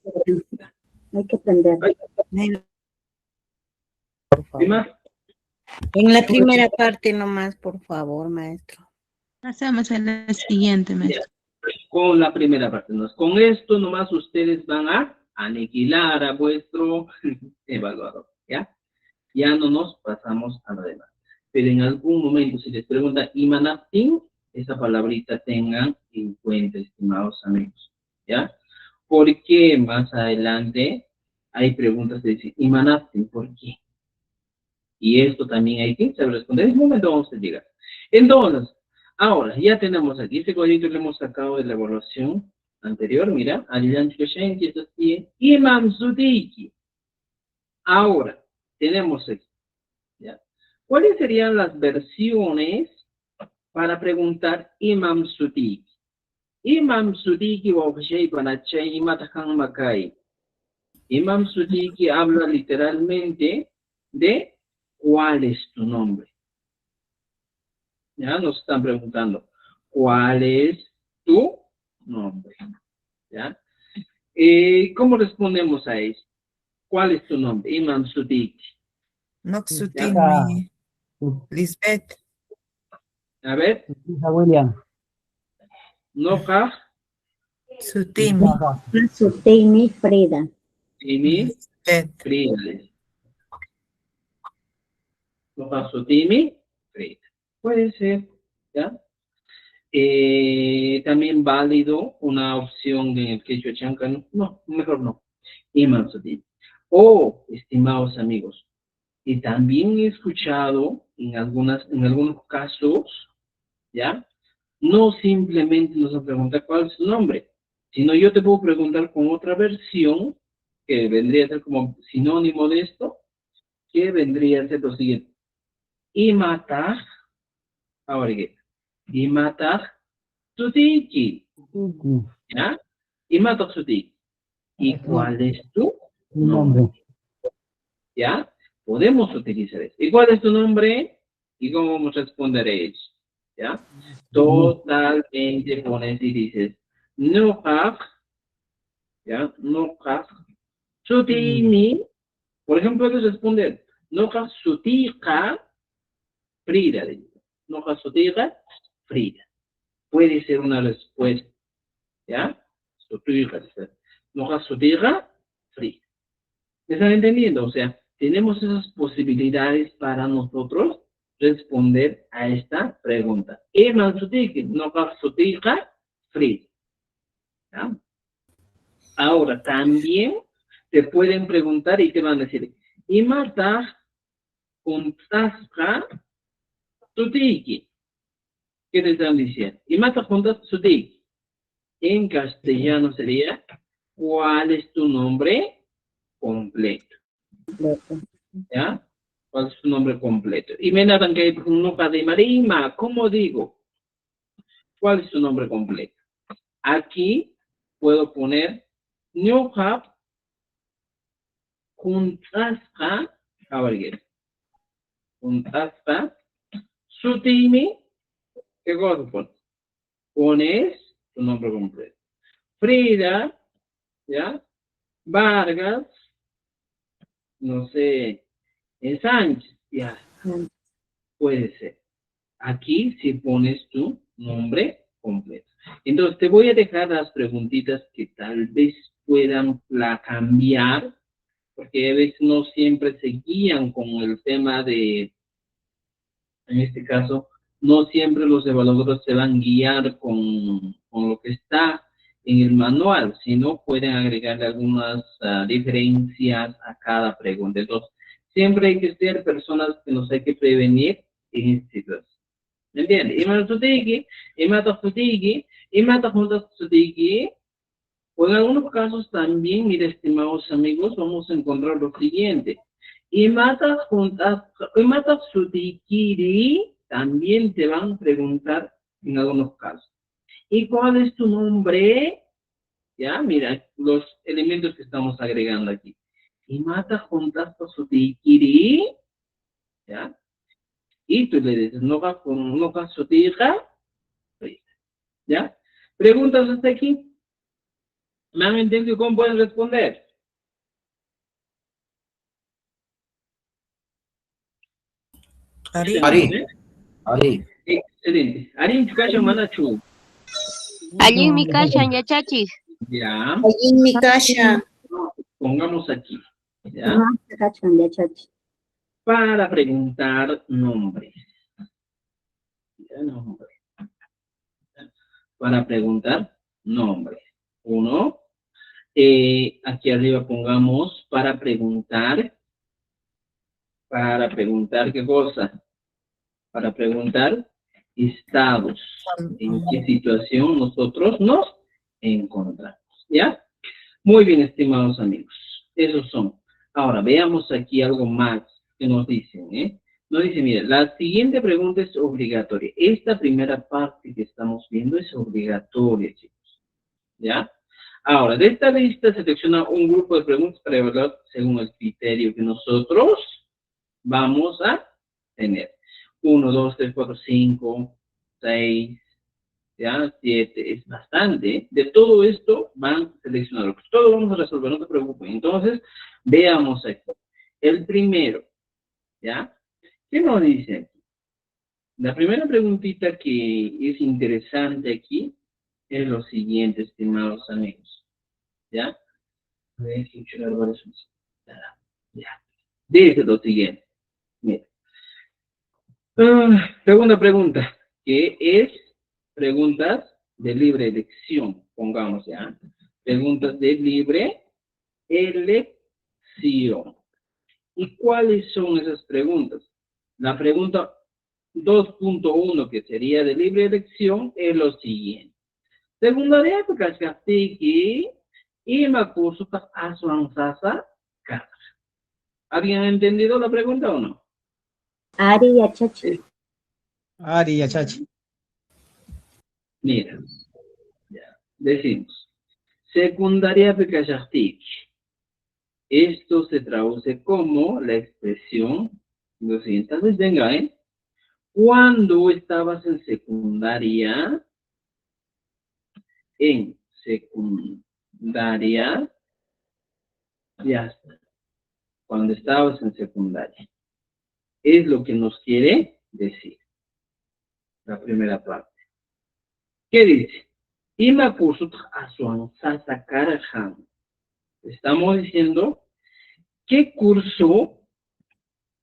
Hay que aprender. ¿Y más? En la primera parte nomás, por favor, maestro. Pasamos a la siguiente, maestro. Con la primera parte. Con esto nomás ustedes van a aniquilar a vuestro evaluador, ¿ya? Ya no nos pasamos a lo demás. Pero en algún momento, si les pregunta Imanaptin, esa palabrita tengan en cuenta, estimados amigos, ¿ya? Porque más adelante hay preguntas de decir, Imanaptin, ¿por qué? Y esto también hay que saber responder. En ese momento vamos a llegar. Entonces, ahora, ya tenemos aquí este cuadrito que hemos sacado de la evaluación anterior. Mira, Imam Sudiki. Ahora, tenemos aquí. ¿Ya? ¿Cuáles serían las versiones para preguntar Imam Sudiki? Imam Sudiki wa Panachay Matakan Makai. Imam Sudiki habla literalmente de ¿cuál es tu nombre? Ya nos están preguntando, ¿cuál es tu nombre? ¿Ya? ¿Cómo respondemos a eso? ¿Cuál es tu nombre? Imam Sudiki. Noxutimi. Lisbeth. A ver. William. Noka. Sutimi. Sutimi Frida. Sutimi. Frida. Noka Sutimi Frida. Puede ser, ¿ya? También válido una opción de el quechua chanca, no, mejor no. Imam Sudiki. O, estimados amigos, y también he escuchado en algunos casos, ¿ya? No simplemente nos pregunta cuál es su nombre, sino yo te puedo preguntar con otra versión, que vendría a ser como sinónimo de esto, que vendría a ser lo siguiente. Imata, ahora que, Imata Sudiki, ¿ya? Imata Sudiki. ¿Y cuál es tu nombre? ¿Ya? Podemos utilizar eso. ¿Y cuál es tu nombre? ¿Y cómo vamos a responder a eso? ¿Ya? Totalmente pones y dices, Nukak, ¿ya? Nukak, Sutimi, por ejemplo, puedes responder, Nukak Sutika, Frida. Nukak Sutika, Frida. Puede ser una respuesta, ¿ya? Sutika, Nukak Sutika, Frida. ¿Me están entendiendo? O sea, tenemos esas posibilidades para nosotros responder a esta pregunta. Frida. ¿Ya? Ahora, también te pueden preguntar y te van a decir, Imata juntasca sutiki. ¿Qué te están diciendo? Imata juntas sutiki. En castellano sería, ¿cuál es tu nombre completo? ¿Ya? ¿Cuál es tu nombre completo? Y me nadan que nunca de Marima, ¿cómo digo? ¿Cuál es tu nombre completo? Aquí puedo poner Ñuqa Juntasqa, a ver, Juntasqa Sutimi, ¿qué cosa pones? Pones tu nombre completo. Frida, ¿ya? Vargas, no sé, Sánchez, ya, puede ser. Aquí sí pones tu nombre completo. Entonces te voy a dejar las preguntitas que tal vez puedan cambiar, porque a veces no siempre se guían con el tema de, en este caso, no siempre los evaluadores se van a guiar con lo que está en el manual, sino pueden agregar algunas diferencias a cada pregunta. Entonces, siempre hay que ser personas que nos hay que prevenir en este caso. ¿Me entiendes? O en algunos casos también, mire, estimados amigos, vamos a encontrar lo siguiente. Imata sutikiri, también te van a preguntar en algunos casos. ¿Y cuál es tu nombre? Ya, mira, los elementos que estamos agregando aquí. Imata juntas sutikiri, ya. Y tú le dices, no va sutija, ¿ya? ¿Preguntas hasta aquí? ¿Me han entendido cómo pueden responder? Ari. Ari. Excelente. Arin, ¿cacha manachu? Allí mi casa, ya chachis. Ya. Allí en mi casa. Pongamos aquí. ¿Ya? Para preguntar nombres. Ya, nombre. Para preguntar nombres. Uno. Aquí arriba pongamos para preguntar. Para preguntar qué cosa. Para preguntar estados. ¿En qué situación nosotros nos encontramos? ¿Ya? Muy bien, estimados amigos. Esos son. Ahora, veamos aquí algo más que nos dicen, ¿eh? Nos dice, mira, la siguiente pregunta es obligatoria. Esta primera parte que estamos viendo es obligatoria, chicos. ¿Ya? Ahora, de esta lista selecciona un grupo de preguntas para evaluar según el criterio que nosotros vamos a tener. 1, 2, 3, 4, 5, 6, ya, 7, es bastante. De todo esto van seleccionando. Todo vamos a resolver, no te preocupes. Entonces, veamos aquí. El primero, ¿ya? ¿Qué nos dice? La primera preguntita que es interesante aquí es lo siguiente, estimados amigos. ¿Ya? Ya. Dice lo siguiente. Mira. Segunda pregunta, que es preguntas de libre elección, pongamos ya. Preguntas de libre elección. ¿Y cuáles son esas preguntas? La pregunta 2.1, que sería de libre elección, es lo siguiente. Secundaria Kashkastiki y Makursu Asuansasa Kasa. ¿Alguien ha entendido la pregunta o no? Ari Yachachi. Ari Yachachi. Mira, ya, decimos. Secundaria Kashkastiki. Esto se traduce como la expresión, lo siguiente, tal vez venga, ¿eh? Cuando estabas en secundaria, ya está. Cuando estabas en secundaria. Es lo que nos quiere decir. La primera parte. ¿Qué dice? Ima kursut asuan sasakarahan. Estamos diciendo qué curso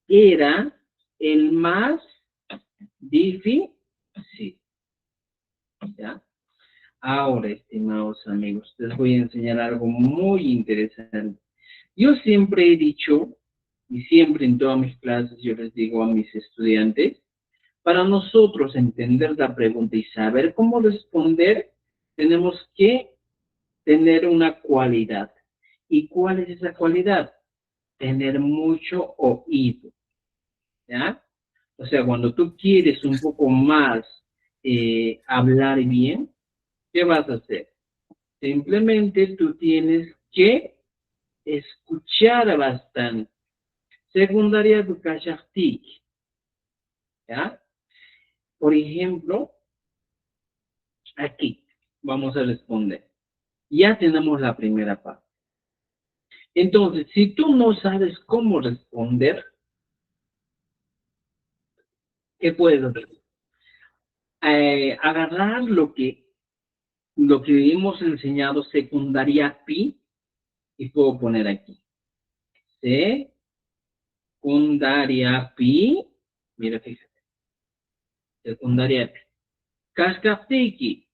era el más difícil. ¿Ya? Ahora, estimados amigos, les voy a enseñar algo muy interesante. Yo siempre he dicho, y siempre en todas mis clases yo les digo a mis estudiantes, para nosotros entender la pregunta y saber cómo responder, tenemos que tener una cualidad. ¿Y cuál es esa cualidad? Tener mucho oído, ¿ya? O sea, cuando tú quieres un poco más hablar bien, ¿qué vas a hacer? Simplemente tú tienes que escuchar bastante. Secundaria educación, ¿ya? Por ejemplo, aquí vamos a responder. Ya tenemos la primera parte. Entonces, si tú no sabes cómo responder, ¿qué puedes hacer? Agarrar lo que hemos enseñado secundaria pi y puedo poner aquí. Secundaria pi, mira, fíjate. Secundaria pi. Kashkaftiki.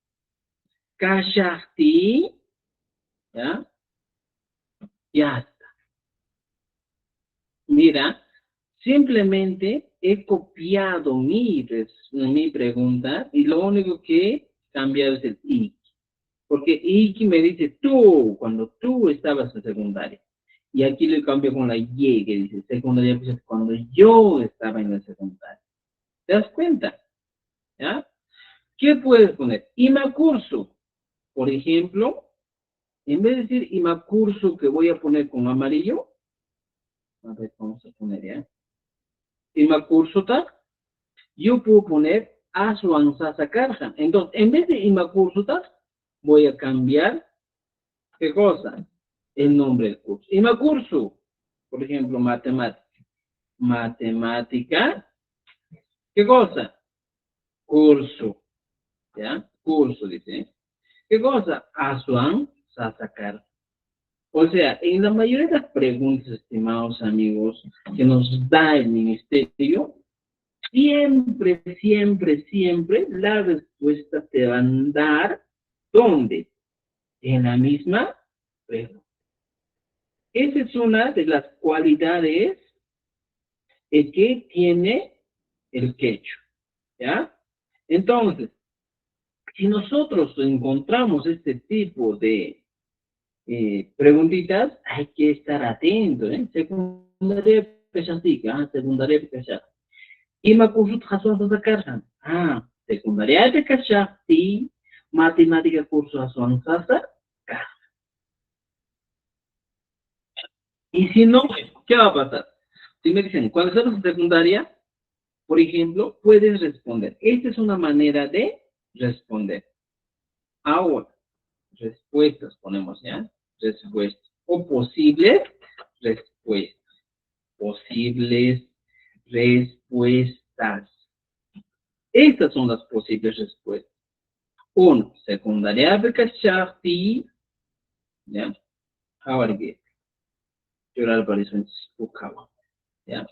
Kashakti, ¿ya? Ya está. Mira, simplemente he copiado mi pregunta y lo único que he cambiado es el iki. Porque iki me dice tú, cuando tú estabas en secundaria. Y aquí le cambio con la y, que dice secundaria, pues cuando yo estaba en la secundaria. ¿Te das cuenta? ¿Ya? ¿Qué puedes poner? Imacurso. Por ejemplo, en vez de decir imacurso que voy a poner con amarillo, a ver, vamos a poner ya. Imacurso ta, yo puedo poner asuansasa carja. Entonces, en vez de imacurso ta, voy a cambiar, ¿qué cosa? El nombre del curso. Imacurso, por ejemplo, matemática. Matemática, ¿qué cosa? Curso, ¿ya? Curso, dice. ¿Qué cosa? Asuan sacar. O sea, en la mayoría de las preguntas, estimados amigos, que nos da el ministerio, siempre, siempre, siempre, la respuesta te van a dar, ¿dónde? En la misma pregunta. Esa es una de las cualidades que tiene el quechua, ¿ya? Entonces, si nosotros encontramos este tipo de preguntitas, hay que estar atentos, ¿eh? Secundaria pechatica, secundaria pechatica. Y me curso de carga. Secundaria pechatica, y matemática curso de carga. Y si no, ¿qué va a pasar? Si me dicen, cuando estás en secundaria, por ejemplo, puedes responder. Esta es una manera de responder. Ahora, respuestas ponemos ya. Respuestas. O posibles respuestas. Posibles respuestas. Estas son las posibles respuestas. Uno, secundaria bekashafti. ¿Ya? Ahora qué. Llorar para eso en su cama. ¿Ya?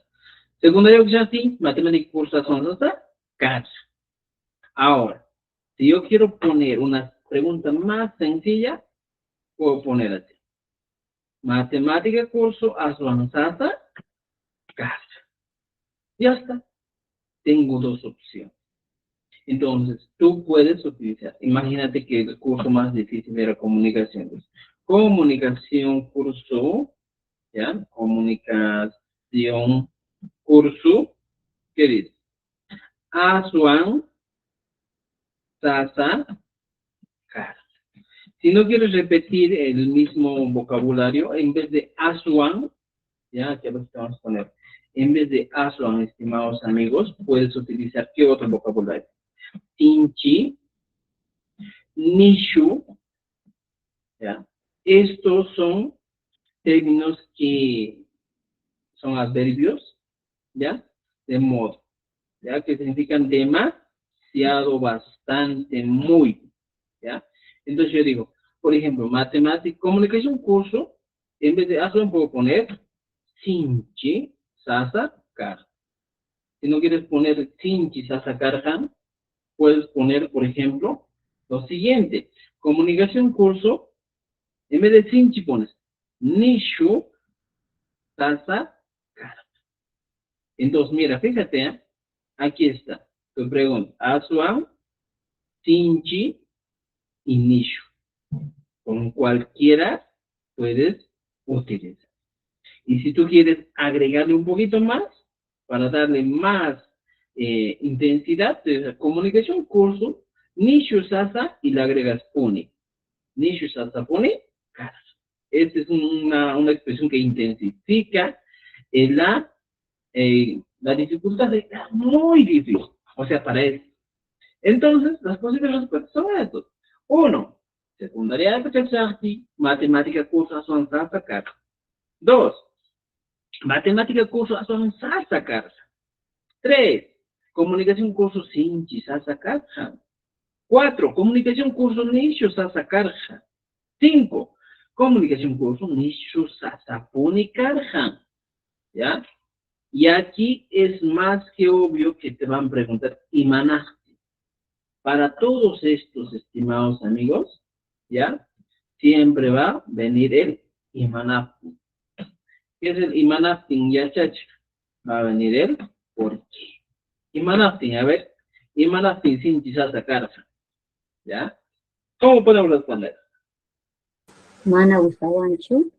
Secundaria bekashafti, matemática cursa son hasta cacha. Ahora, si yo quiero poner una pregunta más sencilla, puedo poner así. Matemática curso avanzada, casa. Ya está. Tengo dos opciones. Entonces, tú puedes utilizar. Imagínate que el curso más difícil era comunicación. Comunicación curso, ¿ya? Comunicación curso, ¿qué dice? Asuan, sasa, casa. Si no quieres repetir el mismo vocabulario, en vez de asuan, ya que lo vamos a poner, en vez de asuan, estimados amigos, puedes utilizar ¿qué otro vocabulario? Inchi, nishu, ¿ya? Estos son términos que son adverbios, ¿ya? De modo, ¿ya? Que significan demasiado, bastante, muy, ¿ya? Entonces yo digo, por ejemplo, matemática, comunicación curso, en vez de asuan puedo poner sinchi, sasa, car. Si no quieres poner sinchi, sasa, carhan, puedes poner, por ejemplo, lo siguiente. comunicación curso, en vez de sinchi pones nishu sasa karsa. Entonces, mira, fíjate, ¿eh? Aquí está. Te pregunto, Aswan, sinchi y nishu. Con cualquiera puedes utilizar. Y si tú quieres agregarle un poquito más, para darle más intensidad de comunicación, curso, nishu sasa y le agregas puni. Nishu sasa puni, karsa. Esta es una expresión que intensifica la dificultad de muy difícil. O sea, para eso. Entonces, las posibles respuestas son estas. 1. Secundaria de Pachachaki, matemática curso Asuan Sasa Karsa. 2. Matemática curso Asuan Sasa Karsa. 3. Comunicación curso Sinchi Sasa Karsa. 4. Comunicación curso Nishu Sasa Karsa. 5. Comunicación curso Nishu Sasa Puni Karsa. ¿Ya? Y aquí es más que obvio que te van a preguntar Imanasti. Para todos estos, estimados amigos, ¿ya? Siempre va a venir el Imanasti. ¿Qué es el Imanasti, ya, chacho? Va a venir el ¿por qué? Imanasti, a ver. Imanasti sin quizás sacarse. ¿Ya? ¿Cómo podemos responder? Mana Gustavanchu.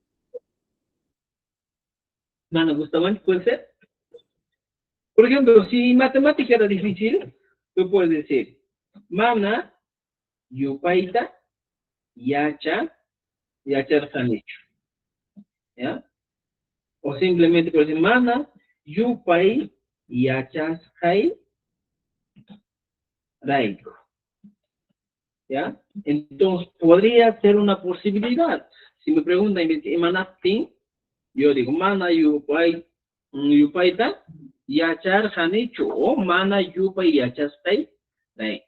Mana Gustavanchu, ¿puede ser? Por ejemplo, si matemática era difícil, tú puedes decir, Mana, Yupaita, Yacha, Yachar Sanicho. ¿Ya? O simplemente puedes decir, Mana, Yupai, Yachas Hai, Raiko. ¿Ya? Entonces, podría ser una posibilidad. Si me preguntan, Imanasti, yo digo, Mana, Yupaita, Yachar Sanicho, o Mana, Yupai, Yachas Hai, Raiko.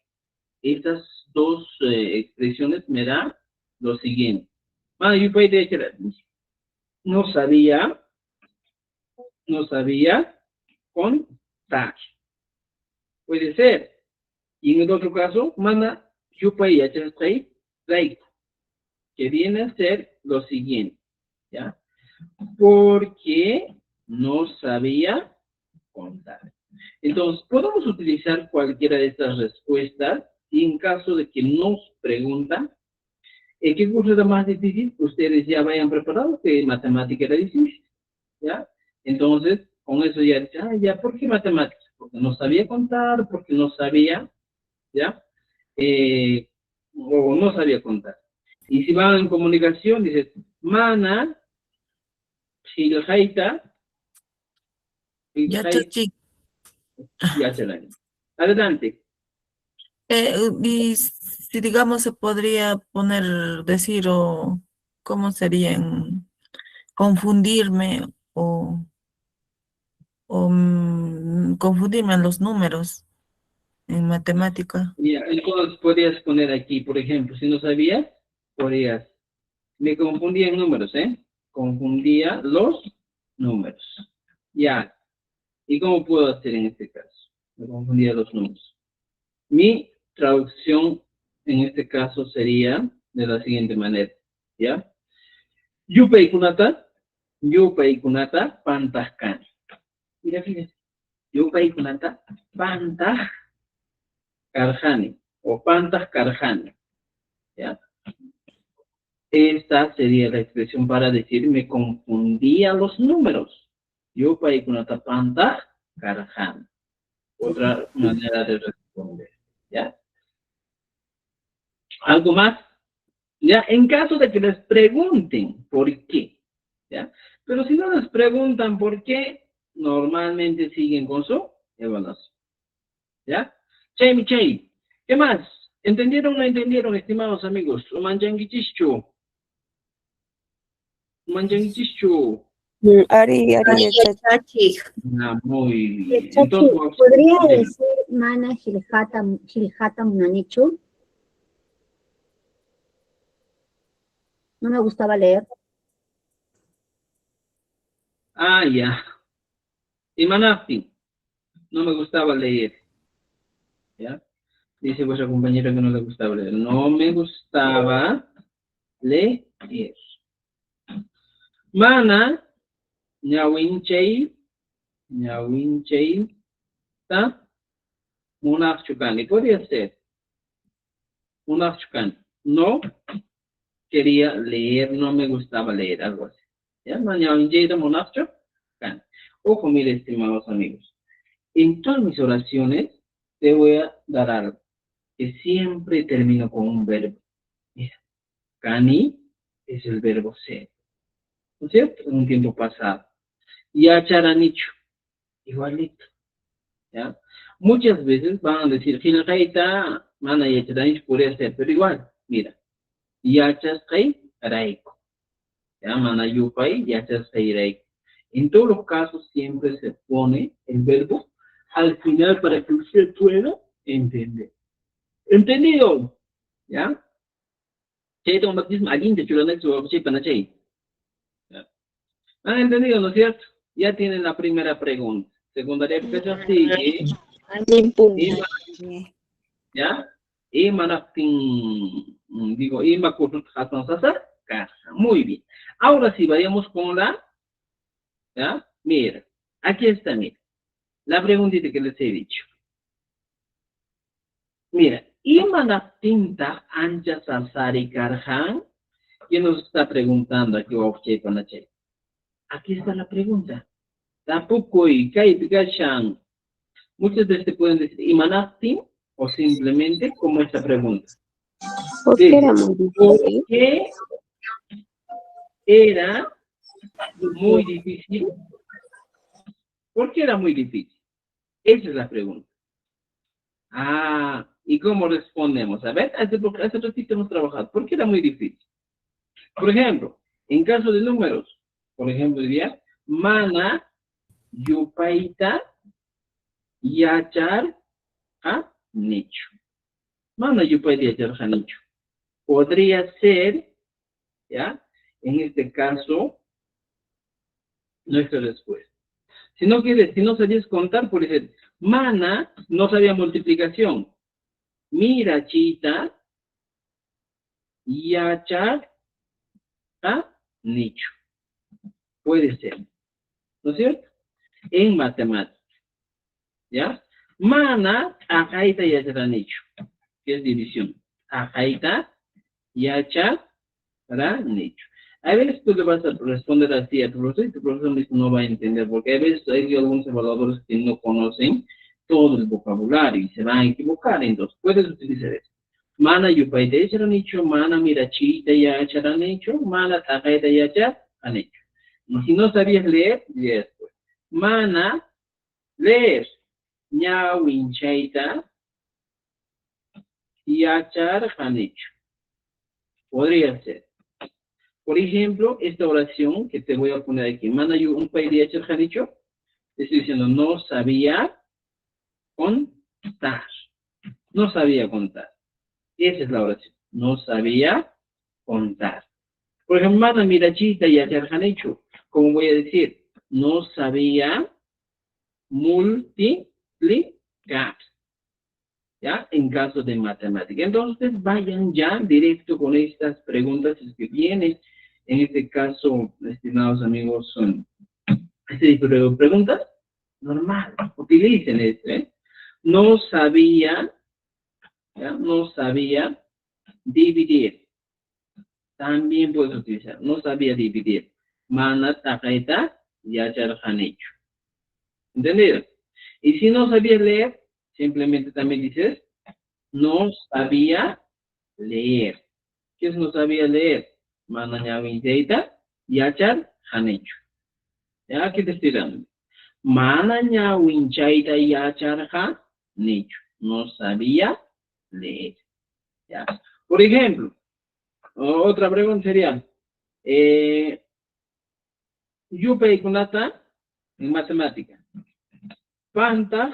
Estas dos expresiones me dan lo siguiente. Mana, Yupaita, Yachar, no sabía contar. Puede ser. Y en el otro caso, Mana, Yupai, Yachas Hai, Raiko. Que viene a ser lo siguiente, ¿ya? Porque no sabía contar. Entonces, podemos utilizar cualquiera de estas respuestas y en caso de que nos preguntan qué curso era más difícil, ustedes ya vayan preparados que matemática era difícil, ¿ya? Entonces, con eso ya dicen, ya, ¿por qué matemáticas? Porque no sabía contar, porque no sabía, ¿ya? O no sabía contar. Y si van en comunicación, dices, Mana, Shilhaita, Ya, Chachi. ya se la. Adelante. Y si digamos se podría decir, o cómo serían, confundirme o confundirme en los números en matemática. Ya, entonces podrías poner aquí, por ejemplo, si no sabías, podrías, me confundía en números, confundía los números. Ya. ¿Y cómo puedo hacer en este caso? Me confundía los números. Mi traducción en este caso sería de la siguiente manera, ¿ya? Yupe y kunata, pantascani. Mira, fíjense. Yupe y kunata, pantas karjani, o pantas karjani, ¿ya? Esta sería la expresión para decir me confundía los números. Yupe y kunata, pantas karjani. Otra manera de responder, ¿ya? ¿Algo más? ¿Ya? En caso de que les pregunten por qué, ¿ya? Pero si no les preguntan por qué, normalmente siguen con su evaluación, ¿ya? Che, ¿qué más? ¿Entendieron o no entendieron, estimados amigos? Manjanguichischu. Ari, Chachi. Muy bien. Chachi, Entonces, ¿podría decir Mana Shilhata Munanichu? No me gustaba leer. ya. Y Manafti, no me gustaba leer, ¿ya? Dice vuestra compañera que no le gustaba leer. No me gustaba leer. Mana, ñawinchay, ta, munaq chukani. Podría ser. Munaq chukani. No quería leer, no me gustaba leer, algo así. ¿Ya? Ñawinchay ta munaq chukani. Ojo, mire, estimados amigos. En todas mis oraciones te voy a dar algo que siempre termino con un verbo. Mira, cani es el verbo ser, ¿no es cierto? En un tiempo pasado. Yacharanichu, igualito, ¿ya? Muchas veces van a decir, Giljaita, mana yacharanichu podría ser, pero igual, mira, yachaskai raiko, ¿ya? Mana yupai, yachaskai raiko. En todos los casos siempre se pone el verbo al final para que usted pueda entender. ¿Entendido? ¿Ya? ¿Han entendido, no es cierto? Ya tienen la primera pregunta. Segunda respuesta sigue. ¿Ya? Muy bien. Ahora sí, vayamos con la. ¿Ya? Mira, aquí está, mira. La preguntita que les he dicho. Mira, Imanaptinta ancha sasari karhan. ¿Quién nos está preguntando aquí? Aquí está la pregunta. Tapukoy, kai pigashan. Muchas veces pueden decir Imanaptin o simplemente como esta pregunta. ¿Por qué era muy difícil? ¿Por qué era muy difícil? ¿Por qué era muy difícil? Esa es la pregunta. Ah, ¿y cómo respondemos? A ver, hace ratito hemos trabajado. ¿Por qué era muy difícil? Por ejemplo, en caso de números, por ejemplo, diría, mana, yupaita, yachar, nicho. Mana, yupaita, yachar, nicho. Podría ser, ¿ya? En este caso, nuestra respuesta. Si no quieres, si no sabías contar, por ejemplo, mana no sabía multiplicación. Mira, chita, yachar, nicho. Puede ser, ¿no es cierto? En matemáticas, ¿ya? Mana, ajaita, yachar, nicho. ¿Qué es división? Ajaita, yachar, nicho. A veces tú le vas a responder así a tu profesor y tu profesor no va a entender, porque a veces hay algunos evaluadores que no conocen todo el vocabulario y se van a equivocar, entonces puedes utilizar eso. Mana yupaita yacharanicho, mana mirachita yacharanicho, mana takaita yacharanicho. Y si no sabías leer, ya después. Mana, leer, ñawinchaita yacharanicho. Podría ser. Por ejemplo, esta oración que te voy a poner aquí. Mana un país de yacharanicho. Estoy diciendo, no sabía contar. No sabía contar. Esa es la oración. No sabía contar. Por ejemplo, mana mirachita y yacharanicho. Como voy a decir, no sabía multiplicar. ¿Ya? En caso de matemática. Entonces, vayan ya directo con estas preguntas que vienen. En este caso, estimados amigos, son este tipo de preguntas. Normal. Utilicen esto, ¿eh? No sabía, ¿ya? No sabía dividir. También puedes utilizar. No sabía dividir. Mana takaita yacharanicho. ¿Entendido? Y si no sabías leer, simplemente también dices, no sabía leer. ¿Qué es no sabía leer? Mana ñawinchaita yacharanicho. ¿Ya? Aquí te estoy dando. Mana ñawinchaita yacharanicho. No sabía leer. ¿Ya? Por ejemplo, otra pregunta sería, yupay kunata en matemática. Panta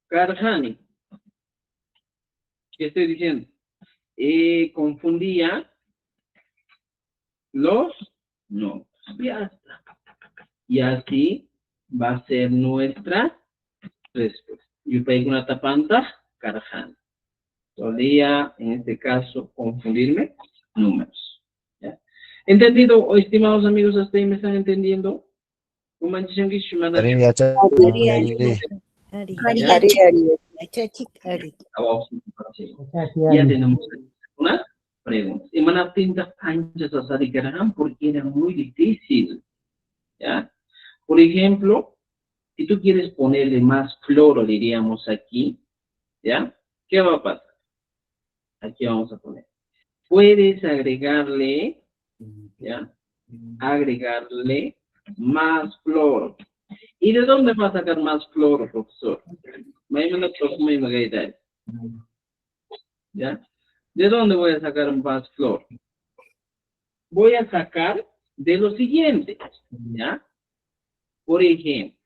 Karjani. ¿Qué estoy diciendo? Confundía los nombres. Ya está. Y así va a ser nuestra respuesta. Yupaykuna tapanta karhan. Solía, en este caso, confundirme números. ¿Ya? ¿Entendido, estimados amigos? ¿Hasta ahí me están entendiendo? Ari, Ya tenemos una pregunta. Y mana tinta anchas a Sarikaraham porque era muy difícil. ¿Ya? Por ejemplo, si tú quieres ponerle más floro, diríamos aquí, ¿ya? ¿Qué va a pasar? Aquí vamos a poner. Puedes agregarle, ¿ya? Agregarle más flor. ¿Y de dónde va a sacar más flor, profesor? ¿Ya? ¿De dónde voy a sacar más flor? Voy a sacar de lo siguiente, ¿ya? Por ejemplo,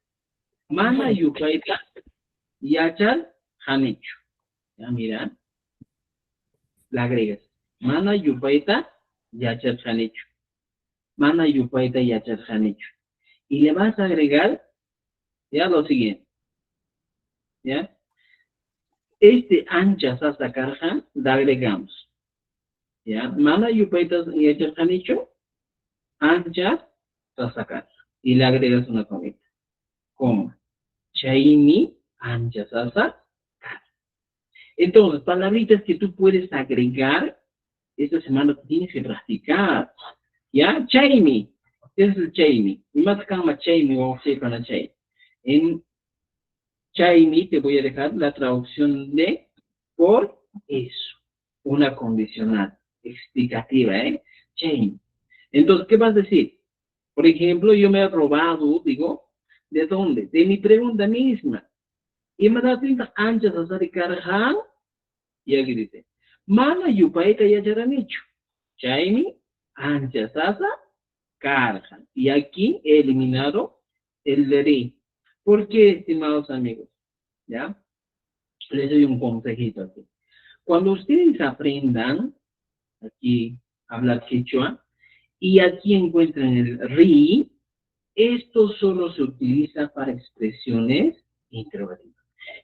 mana yupaita yachal hanichu. Ya, mira. La agregas. Mana yupaita yachal hanichu. Mana yupaita yachal hanichu. Y le vas a agregar, ya, lo siguiente. ¿Ya? Este ancha sasa karhan, la agregamos. ¿Ya? Mana yupaita yachal hanichu. Ancha sasa karhan. Y le agregas una comita. Coma. Chaini ancha sasa karhan. Entonces, palabritas que tú puedes agregar, esta semana tienes que practicar. ¿Ya? Chaini. ¿Qué es el chaini? Más cama chaini o para chaini. En chaini te voy a dejar la traducción de por eso. Una condicional explicativa, ¿eh? Chaini. Entonces, ¿qué vas a decir? Por ejemplo, yo me he robado, digo, ¿de dónde? De mi pregunta misma. Y me da tintas anchas a Sarikaraham. Y aquí dice, mana yupaita yacharanichu. Chaini anchas asa karhan. Y aquí he eliminado el de. ¿Por qué, estimados amigos? ¿Ya? Les doy un consejito aquí. Cuando ustedes aprendan aquí hablar quechua y aquí encuentran el ri, esto solo se utiliza para expresiones interrogativas.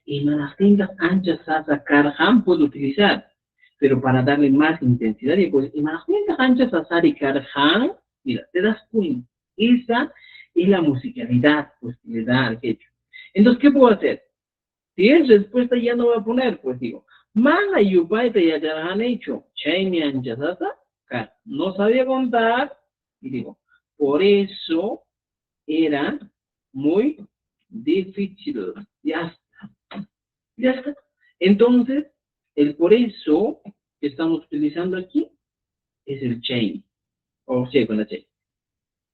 Y las tintas anchas asa karhan puedo utilizar, pero para darle más intensidad, y pues, y las tintas anchas asa karhan, mira, te das cuenta, esa es la musicalidad pues, que le da al quechua. Entonces, ¿qué puedo hacer? Si es respuesta, ya no voy a poner, pues digo, mana yupaita ya han hecho, chaini anchasasa, no sabía contar, y digo, por eso era muy difícil. Ya está. Ya está. Entonces, el por eso que estamos utilizando aquí es el chain. O sea, con la chain.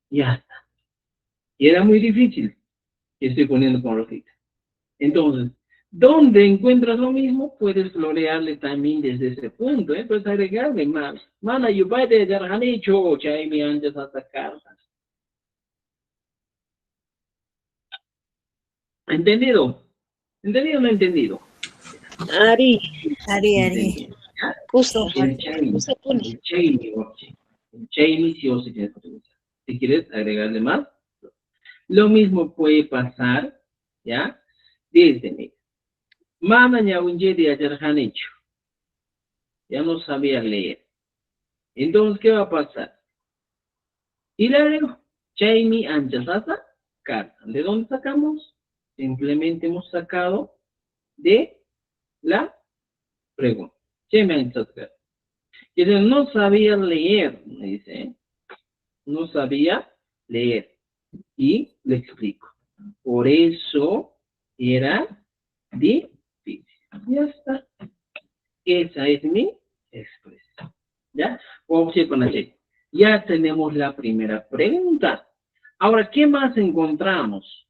Ya está. Y era muy difícil que estoy poniendo con rojita. Entonces, ¿dónde encuentras lo mismo? Puedes florearle también desde ese punto, ¿eh? Puedes agregarle más. Mana yupaite ya han hecho, chaimi antes hasta cartas. ¿Entendido? ¿Entendido o no entendido? Ari. Puso. El chaini sí o sí tienes que utilizar. Si quieres agregarle más. Lo mismo puede pasar, ¿ya? Desde mí. Mana ñawinje de ayer han hecho. Ya no sabía leer. Entonces, ¿qué va a pasar? Y le agrego, chaini anchasasa, carta. ¿De dónde sacamos? Simplemente hemos sacado de la pregunta. Chaini anchasasa. Que no sabía leer, me dice. No sabía leer. Y le explico. Por eso era difícil. Ya está. Esa es mi expresión. ¿Ya? Vamos a ir con la checa. Ya tenemos la primera pregunta. Ahora, ¿qué más encontramos?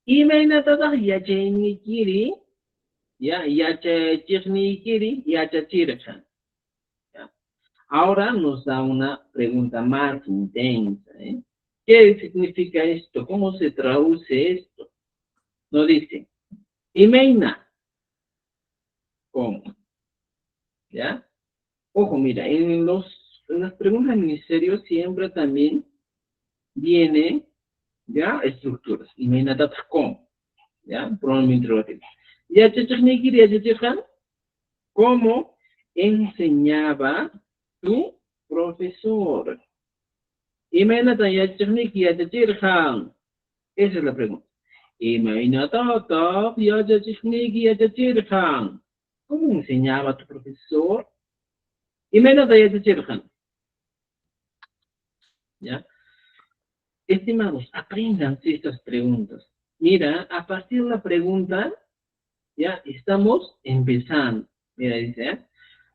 Imagínate, ya ni kiri, ya ni kiri, ya chirchan. Ahora nos da una pregunta más intensa. ¿Eh? ¿Qué significa esto? ¿Cómo se traduce esto? Nos dice, imagina. ¿Cómo? ¿Ya? Ojo, mira, en las preguntas del ministerio siempre también viene, ¿ya? Estructuras. Imagínate cómo. ¿Ya? Pronombre interrogativo. ¿Cómo enseñaba tu profesor? Imaynata yachachniki yachachirqan. Esa es la pregunta. Imaynata yachachniki yachachirqan. ¿Cómo enseñaba tu profesor? Imaynata yachachirqan. ¿Ya? Estimados, aprendan estas preguntas. Mira, a partir de la pregunta, ya estamos empezando. Mira, dice, ¿eh?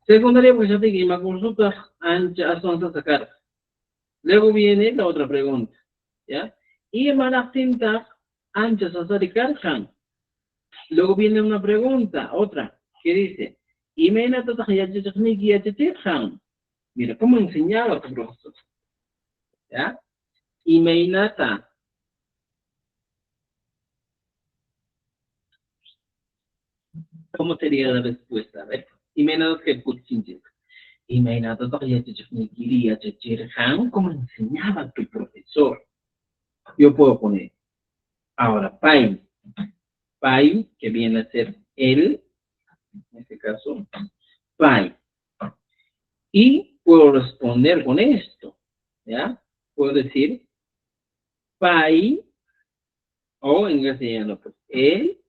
Secundaria, pues ya te que consulta ancha hasta sacar. Luego viene la otra pregunta, ¿ya? Y tinta anchas hasta cargan. Luego viene una pregunta, otra, que dice, mira, ¿cómo enseñaba tu profesor? ¿Ya? Imaynata. ¿Cómo sería la respuesta? A ver, Imaynata que puchinchik. Imaynata ¿cómo enseñaba tu profesor? Yo puedo poner, ahora, pai, que viene a ser él, en este caso, pai. Y puedo responder con esto, ¿ya? Puedo decir, pai, o en castellano, pues, él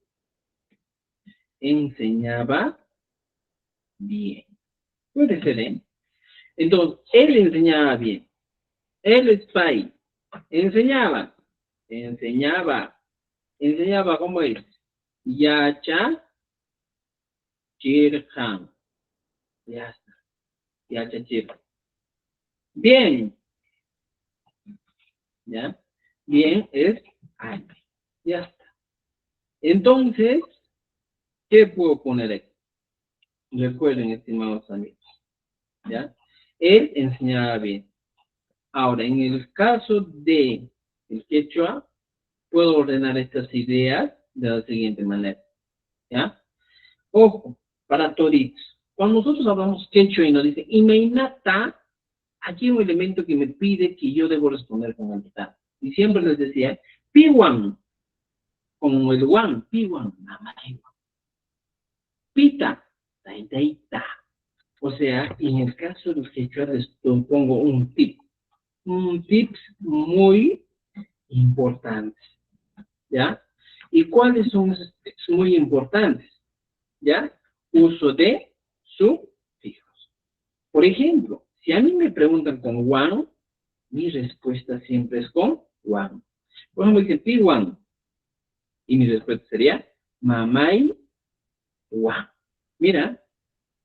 enseñaba bien. Puede ser, ¿eh? Entonces, él enseñaba bien. Él es pai. Enseñaba. Enseñaba cómo es. Yacha chirhan. Ya está. Yacha chirhan. Bien. ¿Ya? Bien es ay. Ya está. Entonces, ¿qué puedo poner aquí? Recuerden, estimados amigos. ¿Ya? Él enseñaba bien. Ahora, en el caso de el quechua, puedo ordenar estas ideas de la siguiente manera. ¿Ya? Ojo, para toditos. Cuando nosotros hablamos quechua y nos dice, imaynata, aquí hay un elemento que me pide que yo debo responder con el ta. Y siempre les decía, piwan, como el wan, piwan, mamaiwan. Pita, taitaita. O sea, en el caso de los quechua les pongo un tip. Un tips muy importantes. ¿Ya? ¿Y cuáles son esos tips muy importantes? ¿Ya? Uso de sufijos. Por ejemplo, si a mí me preguntan con one, mi respuesta siempre es con one. Por ejemplo, dice piwan. Y mi respuesta sería mamai one. Mira,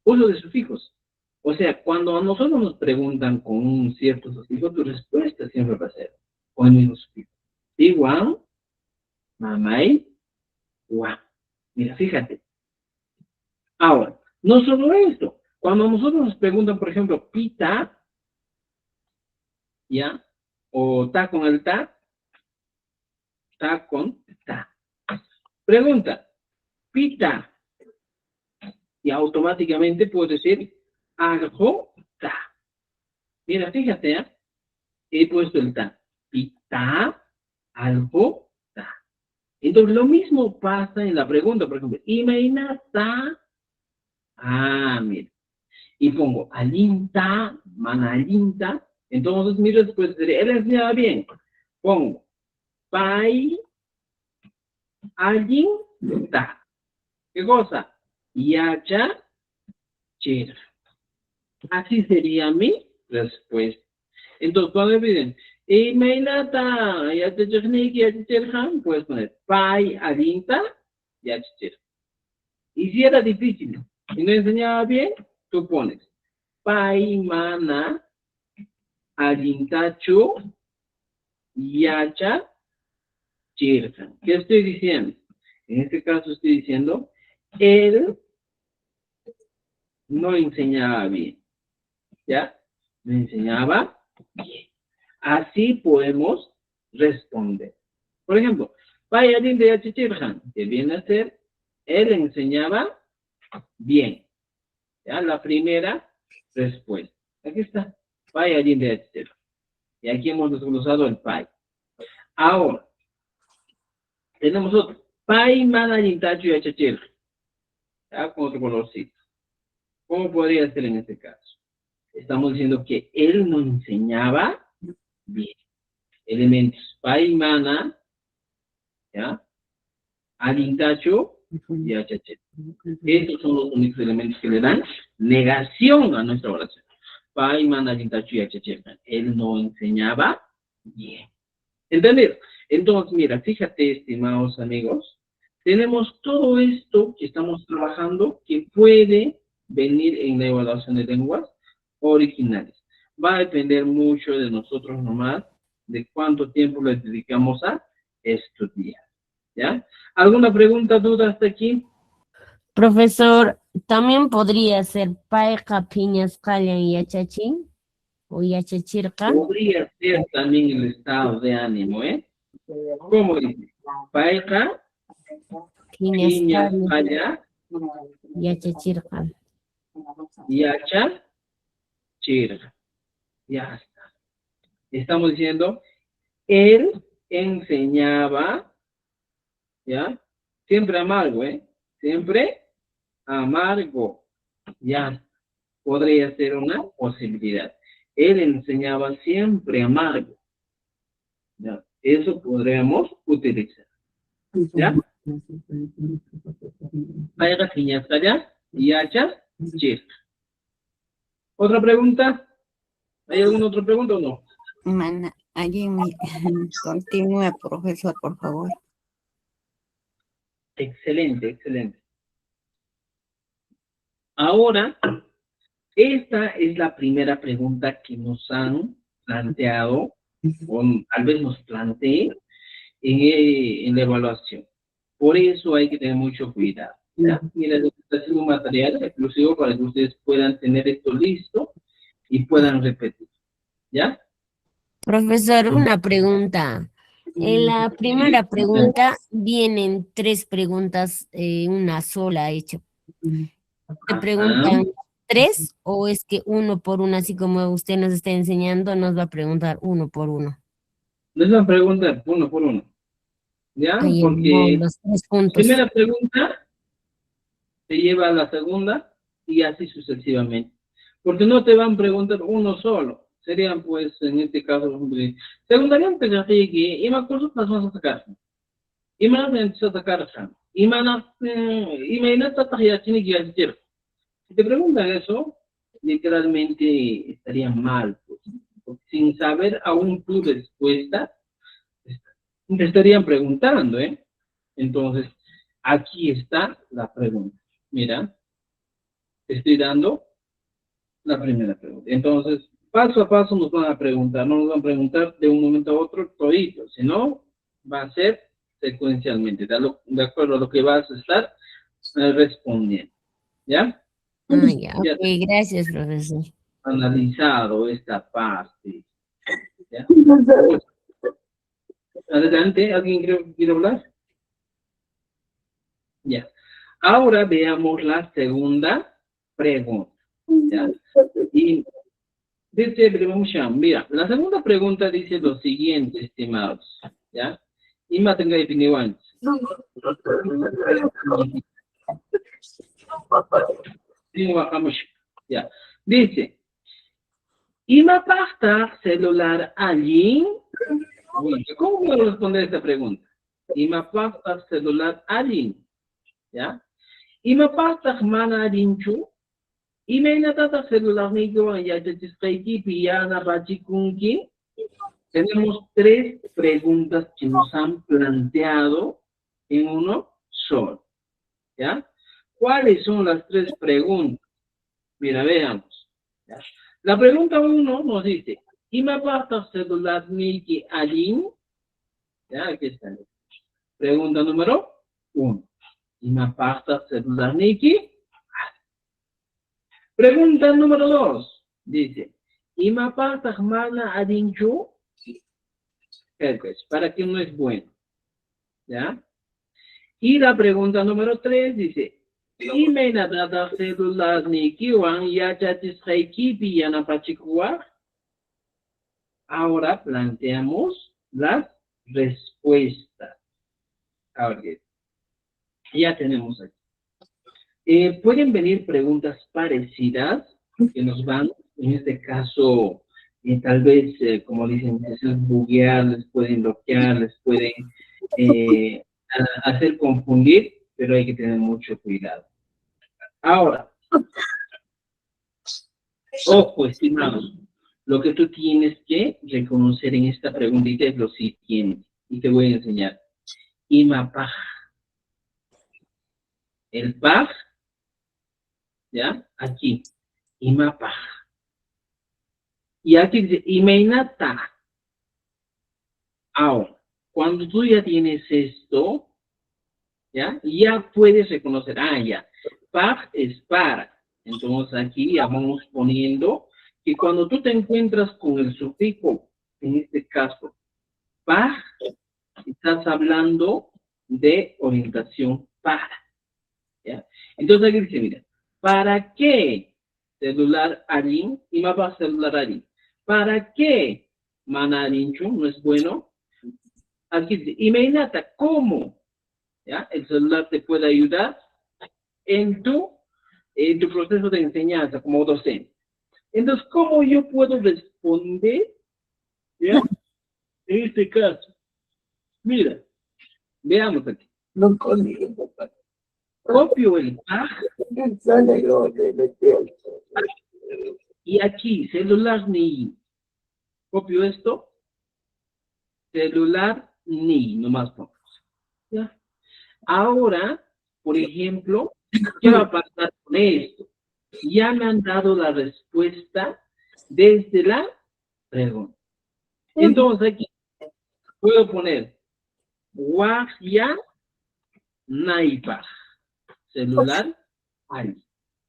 uso de sufijos. O sea, cuando a nosotros nos preguntan con un cierto sufijo, tu respuesta siempre va a ser con el mismo sufijo. Piwan, mamai one. Mira, fíjate. Ahora, no solo esto. Cuando a nosotros nos preguntan, por ejemplo, pita, ¿ya? O ta con el ta con ta. Pregunta, pita. Y automáticamente puedo decir, algo ta. Mira, fíjate, ¿eh? He puesto el ta. Pita, algo ta. Entonces, lo mismo pasa en la pregunta, por ejemplo, imaynata. Ah, mira. Y pongo alinta, manalinta. Entonces mi respuesta sería, él enseñaba bien. Pongo pai, alinta. ¿Qué cosa? Yacha, chir. Así sería mi respuesta. Entonces, cuando me piden, imaynata, yacha chirniki, yacha chirhan, puedes poner pai, alinta, yacha chir. Y si era difícil y no enseñaba bien, tú pones pai, mana, alintachu, yacha, chirkan. ¿Qué estoy diciendo? En este caso estoy diciendo, él no enseñaba bien. ¿Ya? No enseñaba bien. Así podemos responder. Por ejemplo, pai, alinta, yacha, chirkan, que viene a ser, él enseñaba bien. ¿Ya? La primera respuesta. Aquí está. Pai, alinta, yacha, chirkan. Y aquí hemos desglosado el pai. Ahora, tenemos otro. Pai, mana, alintachu, yacha, chirkan. ¿ya? Con otro colorcito. ¿Cómo podría ser en este caso? Estamos diciendo que él no enseñaba bien. Elementos pai mana, ¿ya? Alintacho y achache. Estos son los únicos elementos que le dan negación a nuestra oración. Pai mana, alintacho y achache. Él no enseñaba bien. ¿Entendido? Entonces, mira, fíjate, estimados amigos, tenemos todo esto que estamos trabajando que puede venir en la evaluación de lenguas originales. Va a depender mucho de nosotros nomás, de cuánto tiempo le dedicamos a estudiar. ¿Ya? ¿Alguna pregunta, duda hasta aquí? Profesor, ¿también podría ser paeja piñas callan y achachín? ¿O yachachirca? Podría ser también el estado de ánimo, ¿eh? ¿Cómo dice? Paeja, piñas callan, yachachirca. yacha, chirga. Ya está. Estamos diciendo, él enseñaba, ¿ya? Siempre amargo, ¿eh? Siempre amargo. Ya. Podría ser una posibilidad. Él enseñaba siempre amargo. ¿Ya? Eso podríamos utilizar. ¿Ya? Vaya piñas allá y hacha, chirca. ¿Otra pregunta? ¿Hay alguna otra pregunta o no? Mana, allí continúe, profesor, por favor. Excelente, excelente. Ahora, esta es la primera pregunta que nos han planteado, o tal vez nos planteen en la evaluación. Por eso hay que tener mucho cuidado. ¿Ya? Mira, está haciendo un material exclusivo para que ustedes puedan tener esto listo y puedan repetir. ¿Ya? Profesor, una pregunta. En la primera pregunta vienen 3 preguntas, una sola hecha. ¿Te preguntan 3 o es que uno por uno, así como usted nos está enseñando, nos va a preguntar uno por uno? Les van a preguntar uno por uno. ¿Ya? Ahí Porque los 3 la puntos. primera pregunta se lleva a la segunda y así sucesivamente. Porque no te van a preguntar uno solo. Serían, pues, en este caso, secundariamente, que y me acuerdo que vas a sacar. Y me vas a sacar. Y me si te preguntan eso, literalmente estaría mal. Pues, porque sin saber aún tu respuesta, te estarían preguntando, ¿eh? Entonces, aquí está la pregunta. Mira, te estoy dando la primera pregunta. Entonces, paso a paso nos van a preguntar. No nos van a preguntar de un momento a otro todito, sino va a ser secuencialmente, de acuerdo a lo que vas a estar respondiendo. ¿Ya? Ya, ok, gracias, profesor. Analizado esta parte. ¿Ya? Adelante, ¿alguien quiere hablar? Ya. Ahora veamos la segunda pregunta. ¿Ya? Y dice, mira, la segunda pregunta dice lo siguiente, estimados. ¿Ya? Y más tenga definido antes. Ya. Dice, ¿ima pasta celular allí? ¿Cómo voy a responder esta pregunta? ¿Ima pasta celular allí? ¿Ya? ¿Ima pasta mana allí? ¿Ima celular nigo ya piyana bachikunki? Tenemos 3 preguntas que nos han planteado en uno solo. ¿Ya? ¿Cuáles son las 3 preguntas? Mira, veamos. ¿Ya? La pregunta 1 nos dice, ¿ima pasta celular niki allí? ¿Ya? Aquí está. Pregunta número 1. ¿Ima pasta celular niki? Pregunta número 2. Dice, ¿ima pasta mana adinchu? Para que no es bueno. ¿Ya? Y la pregunta número 3 dice, ahora planteamos las respuestas. Ahora, ya tenemos aquí. Pueden venir preguntas parecidas que nos van, en este caso, tal vez, como dicen, es buguear, les pueden bloquear, les pueden hacer confundir, pero hay que tener mucho cuidado. Ahora, ojo, estimados, lo que tú tienes que reconocer en esta preguntita es lo siguiente, y te voy a enseñar. Imapaj. El paj, ¿ya? Aquí, imapaj. Y aquí dice, imeinata. Ahora, cuando tú ya tienes esto, ¿ya? Ya puedes reconocer, ya, paj es para. Entonces aquí ya vamos poniendo que cuando tú te encuentras con el sufijo, en este caso, paj, estás hablando de orientación para, ¿ya? Entonces aquí dice, mira, ¿para qué celular allí? Y mapa celular allí. ¿Para qué manarincho? No es bueno. Aquí dice, imagínate cómo, ¿ya? El celular te puede ayudar en tu proceso de enseñanza como docente. Entonces, ¿cómo yo puedo responder, ¿ya? En este caso? Mira, veamos aquí. No conmigo, papá. Copio el paj. Y aquí, celular ni. Copio esto. Celular ni, nomás pongamos. ¿Ya? Ahora, por ejemplo, ¿qué va a pasar con esto? Ya me han dado la respuesta desde la pregunta. Entonces aquí puedo poner Wajya Naipaj. Celular hay.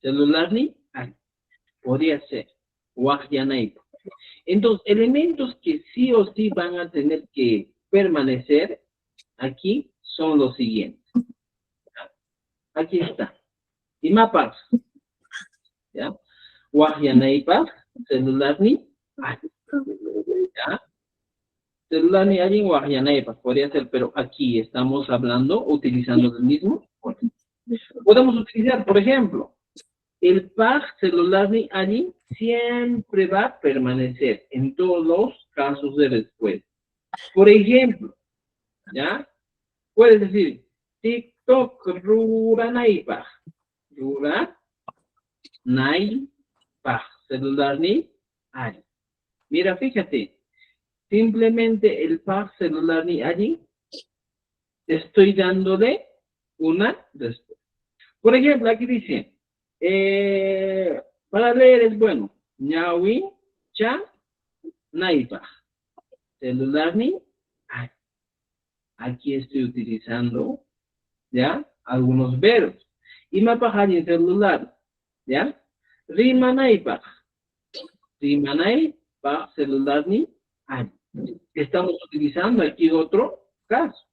Celular ni hay. Podría ser Wajya Naipaj. Entonces, elementos que sí o sí van a tener que permanecer aquí son los siguientes. Aquí está. Imapaj. ¿Ya? Wajya Naipaj. Celular ni hay. ¿Ya? Celular ni hay en Wajya Naipaj. Podría ser, pero aquí estamos hablando, utilizando el mismo. Podemos utilizar, por ejemplo, el paj celular ni allí siempre va a permanecer en todos los casos de respuesta. Por ejemplo, ¿ya? Puedes decir, TikTok rura naipaj. Rura naipaj. Celular ni allí. Mira, fíjate, simplemente el paj celular ni allí estoy dándole una respuesta. Por ejemplo, aquí dice, para leer es bueno, ñawi, cha, naipaj. Celular ni hay. Aquí estoy utilizando, ¿ya? Algunos verbos. Imapaj en celular, ¿ya? Rima naipaj. Rima naipaj, celular ni hay. Estamos utilizando aquí otro caso.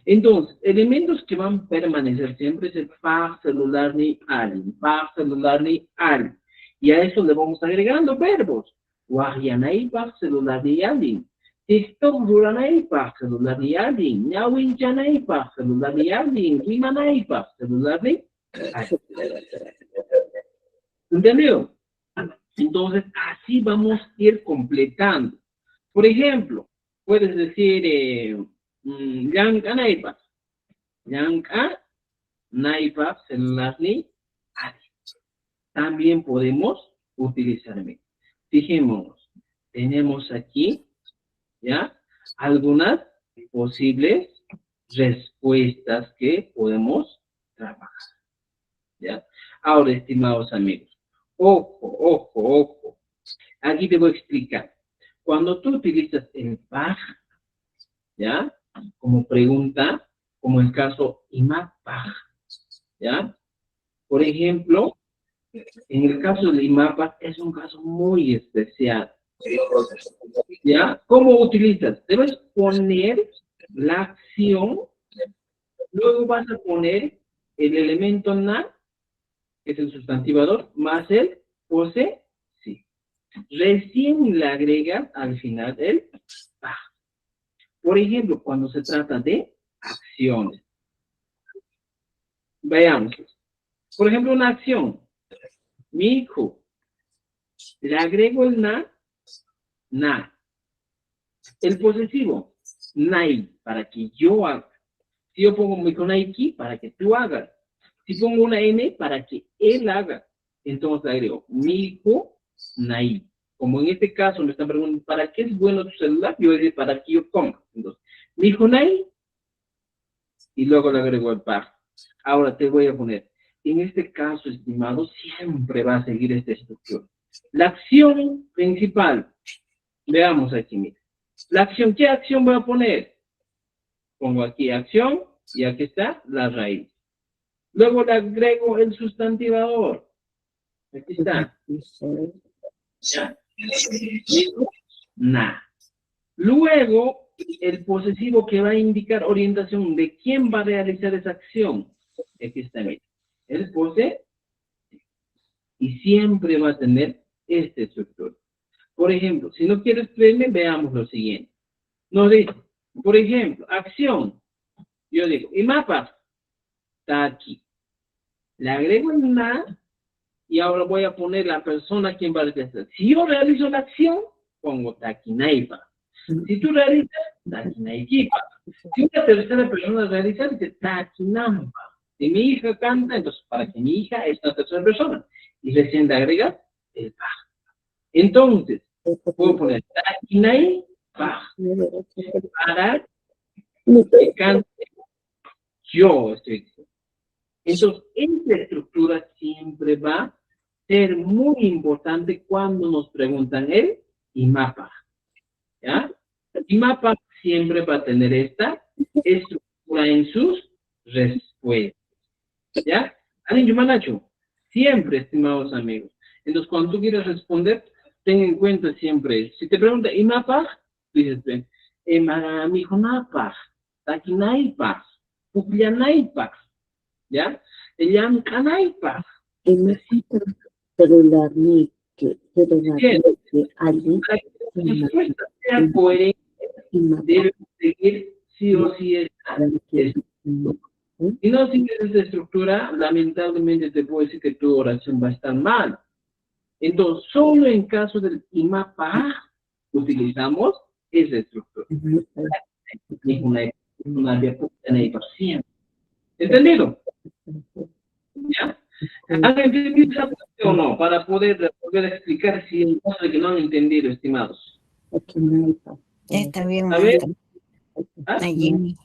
Entonces, elementos que van a permanecer siempre es el paj celular ni hay. Paj celular ni hay. Y a eso le vamos agregando verbos. Wajya naipaj, celular ni hay. TikTok rura naipaj, celular ni hay. Ñawin cha naipaj, celular ni hay. Rima naipaj, celular ni hay. ¿Entendido? Entonces, así vamos a ir completando. Por ejemplo, puedes decir, yanka naipaj. Yanka naipaj, celular ni hay. También podemos utilizarme. Fijémonos, tenemos aquí, ¿ya? Algunas posibles respuestas que podemos trabajar, ¿ya? Ahora, estimados amigos, ojo. Aquí te voy a explicar. Cuando tú utilizas el paj, ¿ya? Como pregunta, como el caso imapaj, ¿ya? Por ejemplo, en el caso del imapaj es un caso muy especial. ¿Ya? ¿Cómo utilizas? Debes poner la acción, luego vas a poner el elemento na, que es el sustantivador, más el posesivo. Recién le agregas al final el paj. Por ejemplo, cuando se trata de acciones. Veamos. Por ejemplo, una acción. Mi hijo. Le agrego el na. El posesivo, nai, para que yo haga. Si yo pongo mi hijo Nike, para que tú hagas. Si pongo una N, para que él haga. Entonces agrego, mi hijo Nai. Como en este caso me están preguntando, ¿para qué es bueno tu celular? Yo voy a decir, para que yo coma. Entonces, mi hijo Nai, y luego le agrego el par. Ahora te voy a poner, en este caso, estimado, siempre va a seguir esta estructura. La acción principal, veamos aquí, mira. La acción, ¿qué acción voy a poner? Pongo aquí acción y aquí está la raíz. Luego le agrego el sustantivador. Aquí está. Ya. Na. Luego, el posesivo que va a indicar orientación de quién va a realizar esa acción. Aquí está, mira. El posesivo. Y siempre va a tener esta estructura. Por ejemplo, si no quieres creerme, veamos lo siguiente. Nos dice, por ejemplo, acción. Yo digo, y mapa está aquí. Le agrego el na y ahora voy a poner la persona quien va a realizar. Si yo realizo la acción, pongo taquinaipa. Si tú realizas, taquinaiquipa. Si una tercera persona realiza, dice taquinampa. Si mi hija canta, entonces para que mi hija es una tercera persona. Y recién le agrega el pa. Entonces, puedo poner taquinaipa para que cante yo estoy diciendo. Entonces, esta estructura siempre va a ser muy importante cuando nos preguntan el IMAPA. ¿Ya? El IMAPA siempre va a tener esta estructura en sus respuestas. ¿Ya? ¿Alguien Yumanacho? Siempre, estimados amigos. Entonces, cuando tú quieras responder, ten en cuenta siempre, si te pregunta IMAPA, dices, Emijonapa, Taquinaipa, Uplianaipa. ¿Ya? Ella canaipa. Celular ni que alguien la respuesta sea coherente, debe seguir sí o sí esta estructura. Si no sigues esta estructura, lamentablemente te puedo decir que tu oración va a estar mal. Entonces, solo en caso del IMAPA utilizamos esa estructura. Una siempre. ¿Entendido? ¿Ya? ¿Han entendido esa parte o no? Para poder volver a explicar si en caso de que no han entendido, estimados. Está bien, A ver. maestro. ¿Ah? Allí.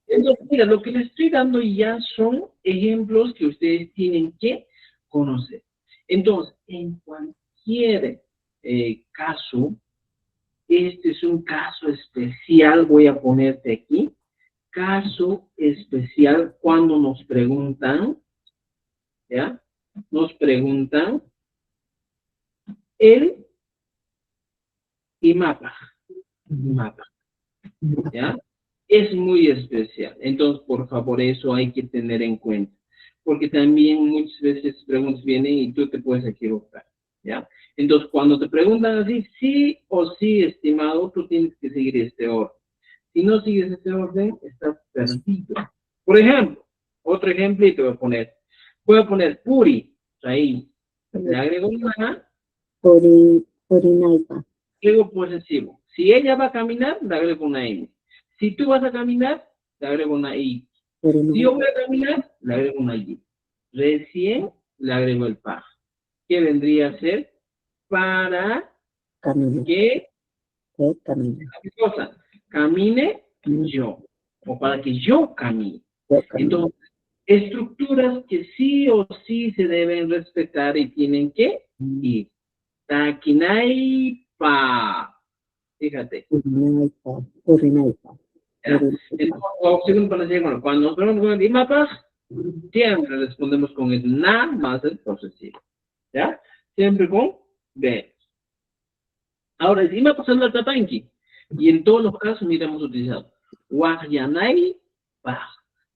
Entonces, mira, lo que les estoy dando ya son ejemplos que ustedes tienen que conocer. Entonces, en cualquier caso, este es un caso especial, voy a ponerte aquí, caso especial cuando nos preguntan, ¿ya? Nos preguntan el IMAPA, ¿ya? Es muy especial, entonces por favor eso hay que tener en cuenta, porque también muchas veces preguntas vienen y tú te puedes equivocar, ¿ya? Entonces, cuando te preguntan así, sí o sí, estimado, tú tienes que seguir este orden. Si no sigues este orden, estás perdido. Por ejemplo, otro ejemplo y te voy a poner puri, raíz. Le agrego una, Purinaipa. agrego posesivo. Si ella va a caminar, le agrego una N. Si tú vas a caminar, le agrego una I. Si yo voy a caminar, le agrego una Y. Recién le agrego el par. ¿Qué vendría a ser? Para que camine yo, o para que yo camine. Entonces, estructuras que sí o sí se deben respetar y tienen que ir. Taquinaipa. Fíjate. Cuando nos ponemos con el IMAPA, siempre respondemos con el na más el posesivo. ¿Ya? Siempre con B. Ahora, el IMAPA es el tatanqui. Y en todos los casos, mira, hemos utilizado Guayanay, pa.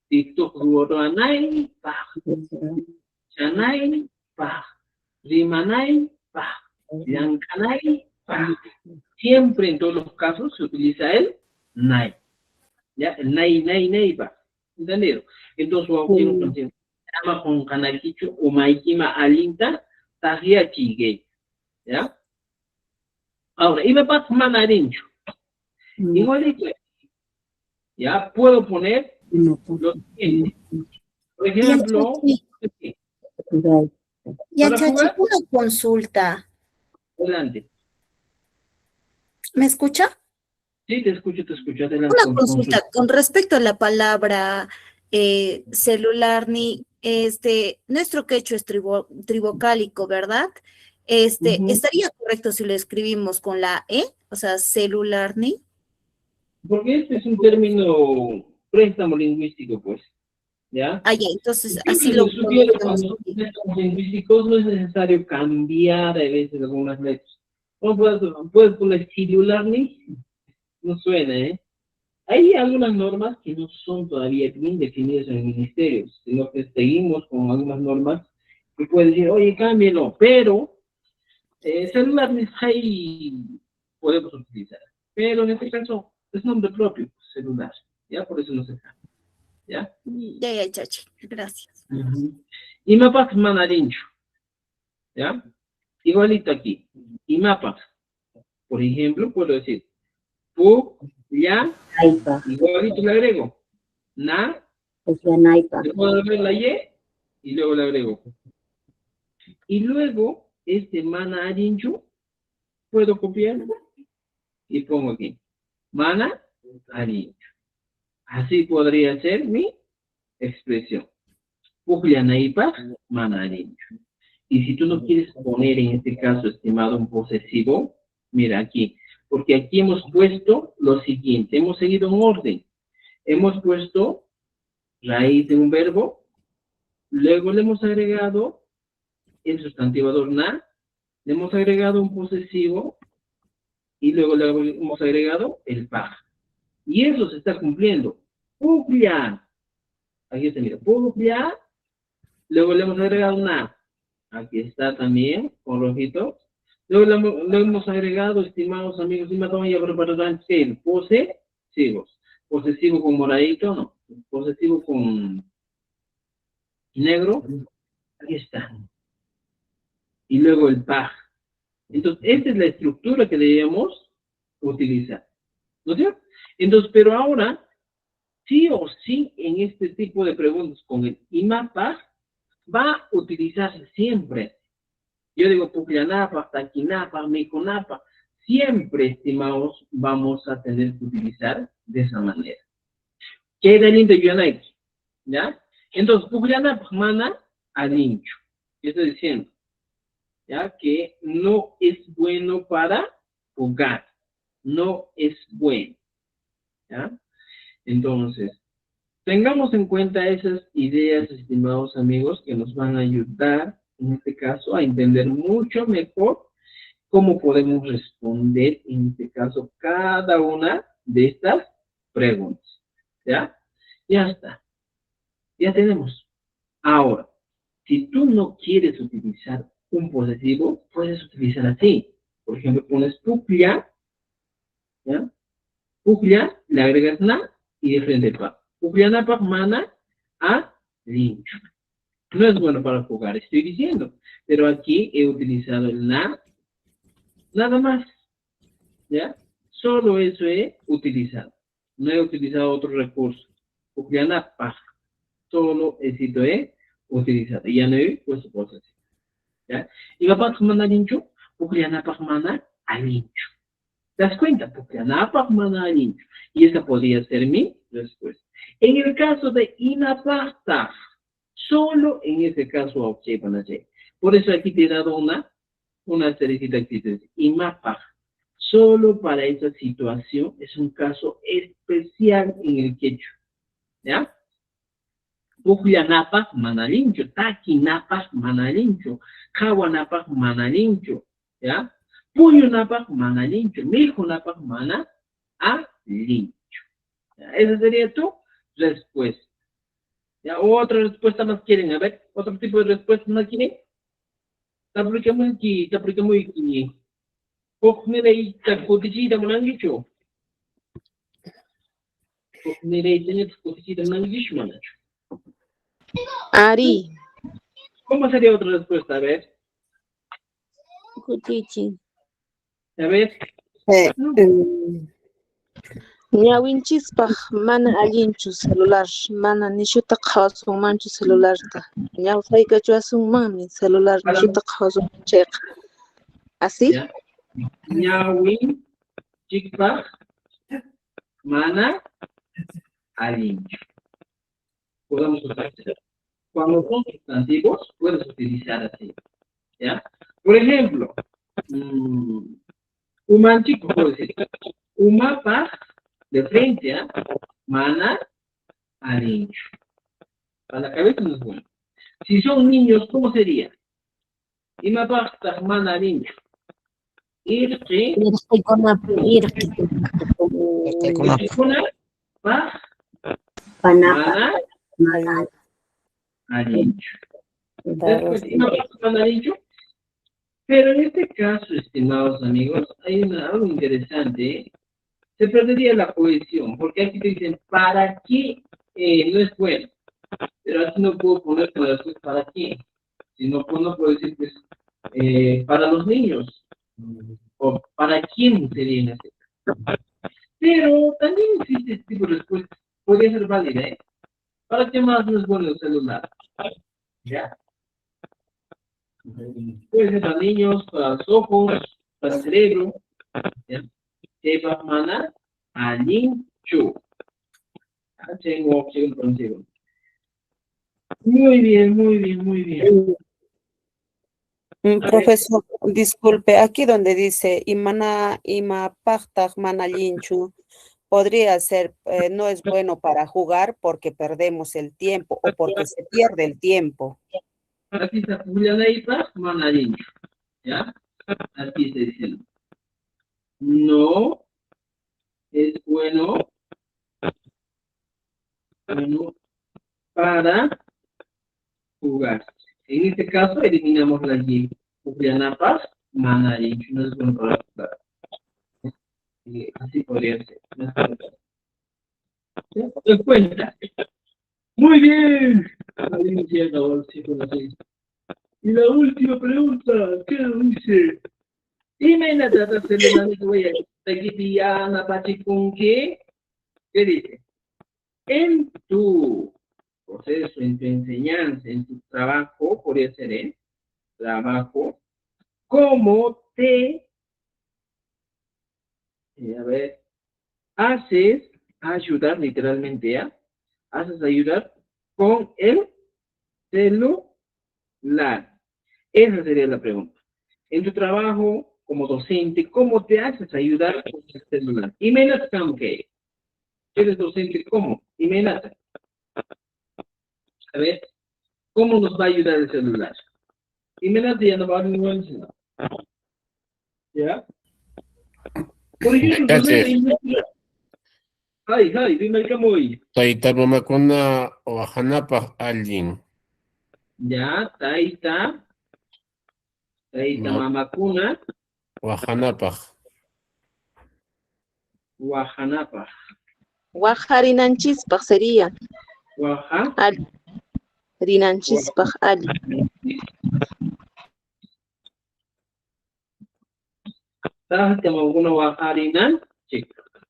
Tiktokuoranay, pa. Chanay, pa. Rimanay, pa. Yankanay, pa. Siempre en todos los casos se utiliza el nai. ¿ya? El naipa. ¿Entendido? Entonces, vamos a con canalicho o maikima alinta, tajia chigue. ¿Ya? Ahora, y me pasa manarincho. Igualito, ¿ya? Puedo poner lo siguiente. Por ejemplo, Ya, para Chachi, jugar, una consulta. adelante. ¿Me escucha? Sí, te escucho, adelante. Una consulta con respecto a la palabra celular, ni nuestro quechua es tribocálico, ¿verdad? ¿Estaría correcto si lo escribimos con la E? O sea, celular, ni. Porque este es un término préstamo lingüístico, pues, ¿ya? Ah, ya, entonces Yo así que lo sugiero pronunciamos. cuando son préstamos lingüísticos no es necesario cambiar a veces algunas letras. No puedes poner celular ni, no suena, ¿eh? Hay algunas normas que no son todavía bien definidas en el ministerio, sino que seguimos con algunas normas que pueden decir, oye, cámbielo, pero celular ahí podemos utilizar. Pero en este caso es nombre propio, celular, ¿ya? Por eso no se cambia, ¿ya? Ya, Chachi, gracias. Y mapas manarincho, ¿ya? Igualito aquí. Y mapas, por ejemplo, puedo decir, ya, igualito le agrego, le puedo agregar la y luego le agrego. Y luego, mana arincho, puedo copiar y pongo aquí. Mana arincho. Así podría ser mi expresión. Puglianaipa, mana arincho. Y si tú no quieres poner en este caso, estimado, un posesivo, mira aquí. Porque aquí hemos puesto lo siguiente. Hemos seguido un orden. Hemos puesto raíz de un verbo. Luego le hemos agregado el sustantivador na, le hemos agregado un posesivo y luego le hemos agregado el pa. Y eso se está cumpliendo. Puglia. Aquí está, mira. Puglia. Luego le hemos agregado na. Aquí está también, con rojito. Luego le hemos agregado, estimados amigos, y me voy a preparar el posesivo. Posesivo con moradito, no. Posesivo con negro. Aquí está. Y luego el pa. Entonces, esta es la estructura que debemos utilizar. ¿No es cierto? Entonces, pero ahora, sí o sí, en este tipo de preguntas con el IMAPA, va a utilizarse siempre. Yo digo, Puclianapa, Taquinapa, Miconapa, siempre, estimados, vamos a tener que utilizar de esa manera. ¿Qué era el interionaiki? ¿Ya? Entonces, Puclianapa, mana, alincho. ¿Qué estoy diciendo? ¿Ya? Que no es bueno para jugar. No es bueno. ¿Ya? Entonces, tengamos en cuenta esas ideas, estimados amigos, que nos van a ayudar, en este caso, a entender mucho mejor cómo podemos responder, en este caso, cada una de estas preguntas. ¿Ya? Ya está. Ya tenemos. Ahora, si tú no quieres utilizar un posesivo, puedes utilizar así. Por ejemplo, pones puglia, ¿ya? Puglia, le agregas na y de frente pa. Puglianapa, mana, a lincho. No es bueno para jugar, estoy diciendo. Pero aquí he utilizado el na, nada más. ¿Ya? Solo eso he utilizado. No he utilizado otro recurso. Puglianapa, solo eso he utilizado. Y ya no he puesto cosas. ¿Ya? Y va para mana lincho, Puglianapa, mana, a lincho. ¿Te das cuenta? Puglianapa, mana, a lincho. Y esa podría ser mi respuesta. En el caso de inapasta, solo en ese caso observan allí. Por eso aquí te he dado una cerecita que dice imapa. Solo para esa situación es un caso especial en el quechua. ¿Ya? Puglianapa, manalincho. Taquinapa, manalincho. Caguanapa, manalincho. ¿Ya? Puyunapa, manalincho. Mijunapa, mana, a lincho. Esa sería tu respuesta. ¿Ya? Otra respuesta más quieren. A ver, otro tipo de respuesta más quieren. Te aplicamos aquí. Mira, y te han dicho. Ari. ¿Cómo sería otra respuesta? A ver. Kutichi. A ver. Ñawinchispaq mana allinchu celular, mana nishuta qhawasunmanchu celularta. Ñawsaykachu asunmanmi celular nishuta qhawasunmanchayqa. ¿Así? Ñawinchikpaq mana allinchu. Podemos usar. Cuando son sustantivos, puedes utilizar así. ¿Ya? Por ejemplo, umanchik, puedo decir, umapaq, de frente, ¿eh? Mana allinchu. Para la cabeza no es bueno. Si son niños, ¿cómo sería? Imapaq mana allinchu. Irqi. Mana allinchu. Después, imapaq mana allinchu. Pero en este caso, estimados amigos, hay algo interesante. Se perdería la cohesión, porque aquí te dicen, ¿para qué no es bueno? Pero aquí no puedo poner ¿para qué? Si no, pues no puedo decir, pues, para los niños, o para quién sería en este caso. Pero también existe este tipo de respuesta, podría ser válida, ¿eh? ¿Para qué más no es bueno el celular? ¿Ya? Puede ser para niños, para los ojos, para el cerebro, ¿ya? Eva mana allinchu. Tengo opción contigo. Muy bien, muy bien, muy bien. Profesor, disculpe, aquí donde dice imapaqtaq mana allinchu, podría ser, no es bueno para jugar porque perdemos el tiempo o porque se pierde el tiempo. Aquí está Julianaipaq mana allinchu. ¿Ya? Aquí está diciendo. No es bueno para jugar. En este caso, eliminamos la Y. Julianaipaq mana allinchu. No es bueno para jugar. Así podría ser. ¿Te cuenta? Muy bien. Y la última pregunta, ¿qué dice? Dime la data celular ¿qué dice? En tu proceso, en tu enseñanza, en tu trabajo, podría ser en trabajo, ¿cómo te, haces ayudar literalmente, haces ayudar con el celular? Esa sería la pregunta. En tu trabajo, como docente, ¿cómo te haces ayudar con el celular? Imenat Kamke. ¿Eres docente? ¿Cómo? Imenat. A ver, ¿cómo nos va a ayudar el celular? Imenat ya no va a ningún celular. ¿Ya? Por ejemplo, Ay, dime cómo hoy. Taytapamakuna wahanapaq allin. Ya, Taita mamakuna. Wahanapaq. Wahanapaq. Wajarinanchispa sería. Waja. Ali. Rinanchispa Ali. Taja mamakuna wajarinan.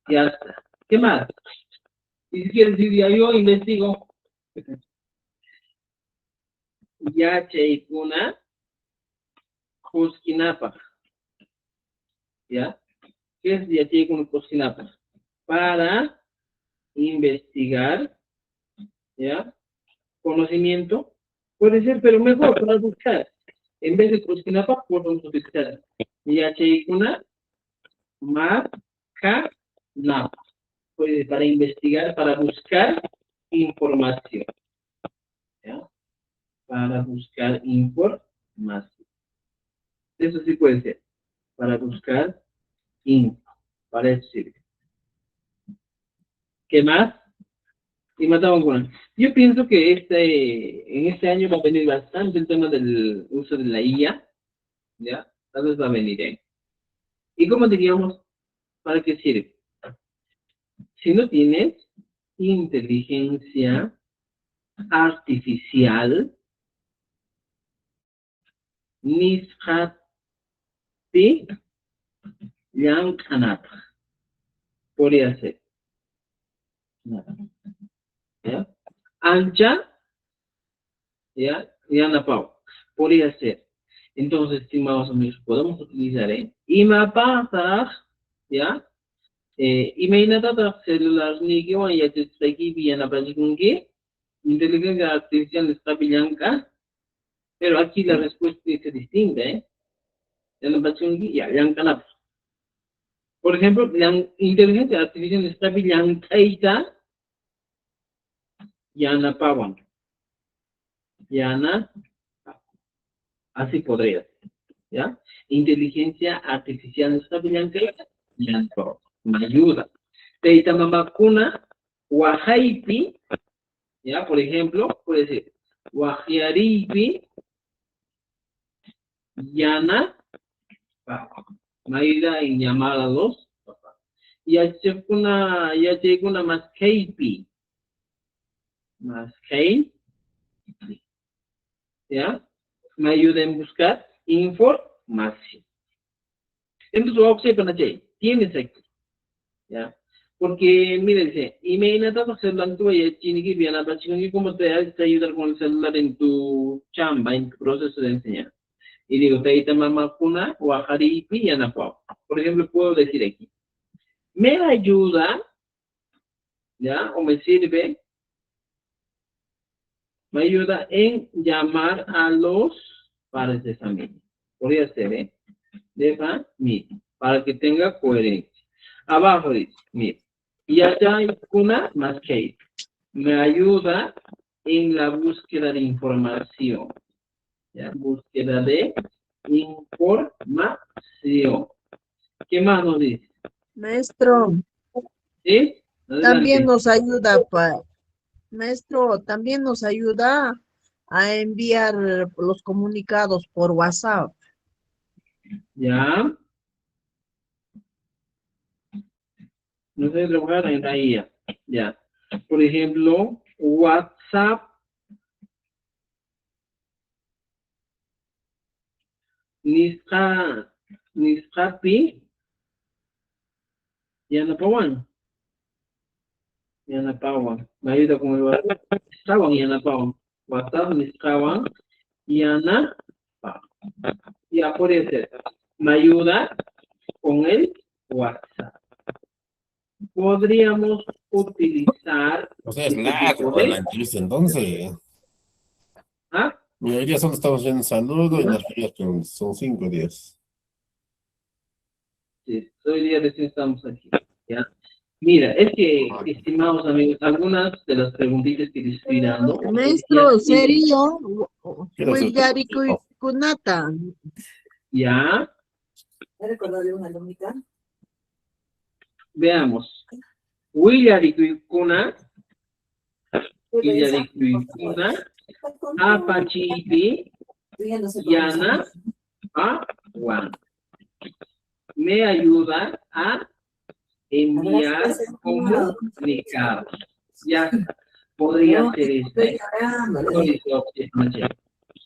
Ya está. ¿Qué más? Y si quieres decir, ya yo investigo. Ya cheikuna. Kuskinapaq. ¿Ya? ¿Qué es Yacheikuna Kuskinapaq? Para investigar, ¿ya? Conocimiento. Puede ser, pero mejor para buscar. En vez de Kuskinapaq, podemos utilizar Yacheikuna Makanapaq. Puede para investigar, para buscar información. ¿Ya? Para buscar información. Eso sí puede ser. Para buscar info. Para eso sirve. ¿Qué más? Y matamos con. Yo pienso que en este año va a venir bastante el tema del uso de la IA. ¿Ya? Tal vez va a venir, ¿eh? Y como diríamos, ¿para qué sirve? Si no tienes inteligencia artificial nisqapi llamkanapaq. Podría ser. ¿Ya? Ancha, ¿ya? Yanapau. Podría ser. Entonces, estimados amigos, podemos utilizar, imapaqtaq, ¿ya? Imaynatataq celular nikiwan yachachisqaykipi yanapashikunki, inteligencia artificial nisqapi llamka, pero aquí la respuesta es distinta, Yanapashikunki, ya, llamkanapaq. Por ejemplo, la inteligencia artificial está brillanteita, yanapawan. Yana, así podría ser, ¿ya? Inteligencia artificial está brillanteita, yanapawan. Me ayuda. Teita mamakuna, wahaipi, ¿ya? Por ejemplo, puede ser, wahiaripi, yana, me ayuda en llamar a los papás. Yachekuna más keipi. Más keipi. ¿Ya? Me ayuda en buscar información. Entonces, vamos a poner, tienes aquí. ¿Ya? Porque, mírense, imagínate que celular tú ya tienes que bien a cómo te ayudar con el celular en tu chamba, en tu proceso de enseñanza. Y digo, Taita Mamakuna, Waharipi y Anapau. Por ejemplo, puedo decir aquí, me ayuda, ¿ya? O me sirve, me ayuda en llamar a los padres de familia. Podría ser, de familia, para que tenga coherencia. Abajo dice, mira, y allá hay una más que me ayuda en la búsqueda de información. ¿Ya? Búsqueda de información. ¿Qué más nos dice? Maestro, ¿Sí? también nos ayuda, maestro, también nos ayuda a enviar los comunicados por WhatsApp. ¿Ya? No sé trabajar en la IA. ¿Ya? Por ejemplo, WhatsApp. Nisqapi yanapawan. Yanapawan. Me ayuda con el WhatsApp. Nisqawan yanapawan. WhatsApp nisqawan yanapawan. Ya puede ser. Me ayuda con el WhatsApp. Podríamos utilizar. O sea, es nada con la entrevista entonces. ¿Ah? Mira, hoy día solo estamos en saludo y las frías son 5 días. Sí, hoy día recién estamos aquí. ¿Ya? Mira, es que, estimados amigos, algunas de las preguntitas que les estoy dando. Maestro, serio, Kunata. ¿Ya? ¿Me recordó de una alumnita? Veamos. Willarikuna, Apachipi, Yana, Juan. Me ayuda a enviar comunicados. Ya podría ser este.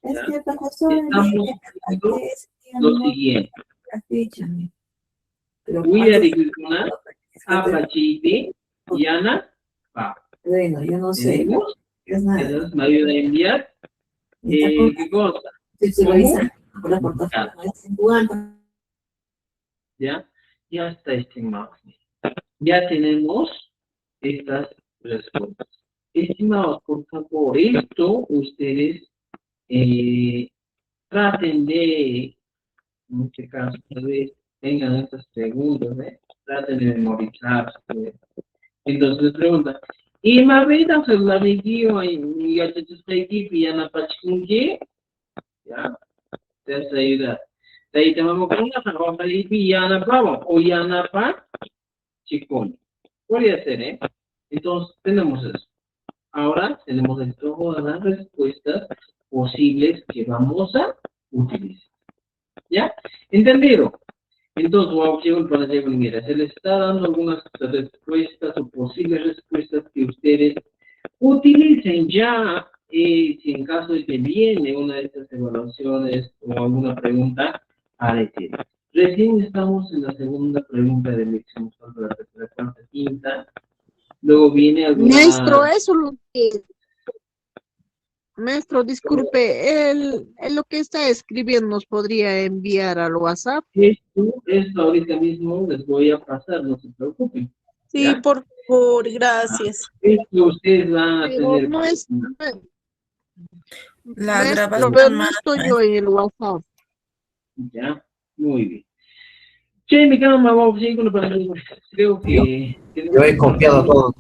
Estamos haciendo lo siguiente. Willarikuna, Apachipi, Yana, Bueno, yo no sé. Entonces me ayuda a enviar. ¿Qué cosa? ¿Ya? Ya está estimado. Ya tenemos estas respuestas. Estimados, por favor, esto ustedes traten de, en este caso, tal vez tengan estas preguntas, traten de memorizar. Entonces pregunta, ¿y me avida la video y ya te equipo y Ana Pachunque? ¿Ya? Te hace ayudar. De ahí te vamos con una trabaja y Ana Pava o Yana Pa Chicón. Podría ser, Entonces tenemos eso. Ahora tenemos todas las respuestas posibles que vamos a utilizar. ¿Ya? ¿Entendido? Entonces, opción para llegar, mira, se les está dando algunas respuestas o posibles respuestas que ustedes utilicen ya, si en caso de que viene una de estas evaluaciones o alguna pregunta, a decir. Recién estamos en la segunda pregunta de lección, la tercera, cuarta, quinta. Luego viene alguna... Maestro, eso es lo que... Maestro, disculpe, lo que está escribiendo nos podría enviar al WhatsApp. Esto ahorita mismo les voy a pasar, no se preocupen. Sí, ¿ya? por favor, gracias. Esto ustedes van a Pero tener... no es... La Maestro, grabación pero no más, estoy yo en el WhatsApp. Ya, muy bien. Che, mi cama, vamos a seguir con la pregunta. Creo que... Yo he copiado todo.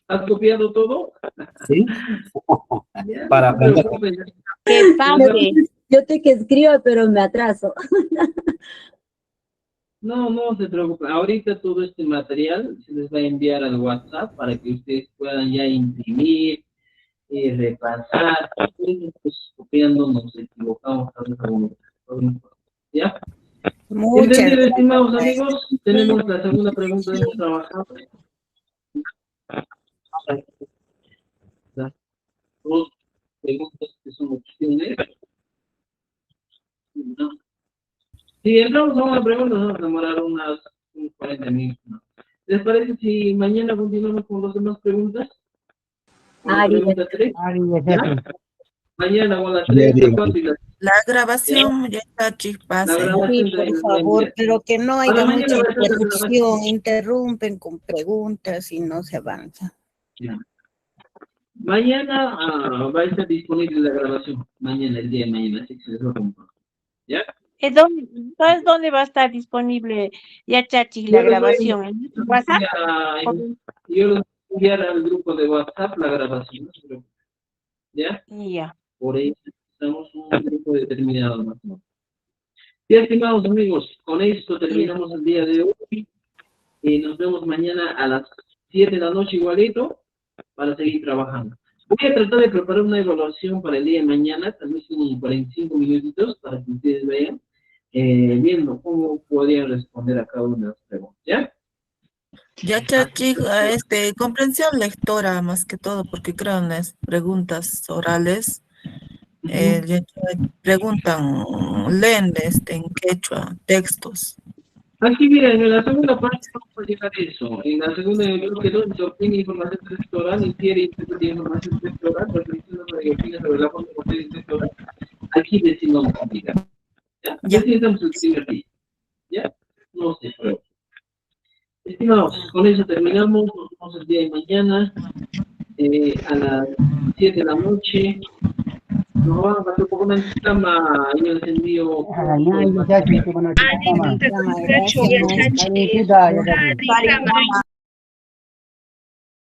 ¿Has copiado todo? Sí. Ya, Para no se aprender. preocupen. ¡Qué padre! Yo te que escribo, pero me atraso. No, no se preocupen. Ahorita todo este material se les va a enviar al WhatsApp para que ustedes puedan ya imprimir, repasar. Pues, copiando nos equivocamos tal vez algunos. ¿Ya? Muchas Entendido, gracias. estimados amigos, tenemos la segunda pregunta de hemos trabajado. Las dos preguntas que son opciones. No. Si entramos a una pregunta, nos vamos a demorar unos 40 minutos. ¿No? ¿Les parece si mañana continuamos con las demás preguntas? Con la pregunta 3. Mañana con la 3, la 4 y la 5. La grabación ya está chispase. Sí, por favor, pero que no haya Para mucha mañana va a estar la interrupción, grabación. interrumpen con preguntas y no se avanza. Ya. Mañana va a estar disponible la grabación. Mañana, el día de mañana, así que se les lo comparto. ¿Ya? ¿Sabes dónde va a estar disponible ya, Chachi, la grabación? ¿En WhatsApp? Yo les voy a enviar al grupo de WhatsApp la grabación. No se preocupen. ¿Ya? Ya. Por ahí estamos un grupo determinado más. Bien, estimados amigos, con esto terminamos el día de hoy. Y nos vemos mañana a las 7 de la noche igualito para seguir trabajando. Voy a tratar de preparar una evaluación para el día de mañana, tal vez unos 45 minutitos para que ustedes vean, viendo cómo podrían responder a cada una de las preguntas. ¿Ya? Ya, Chachi, comprensión lectora más que todo, porque creo en las preguntas orales, ya preguntan, leen en quechua, textos. Aquí, miren, en la segunda parte vamos a llegar a eso. En la segunda, creo que no se obtiene información textual, infiere interpreta información textual, reflexiona y opina sobre la forma de obtener textual. Aquí decimos complicar. ¿Ya? Ya estamos en el primer día. ¿Ya? No se preocupen. Estimados, con eso terminamos. Nos vemos el día de mañana a las 7 de la noche. Nos van a pasar un poco más de cama. Yo les envío. Gracias.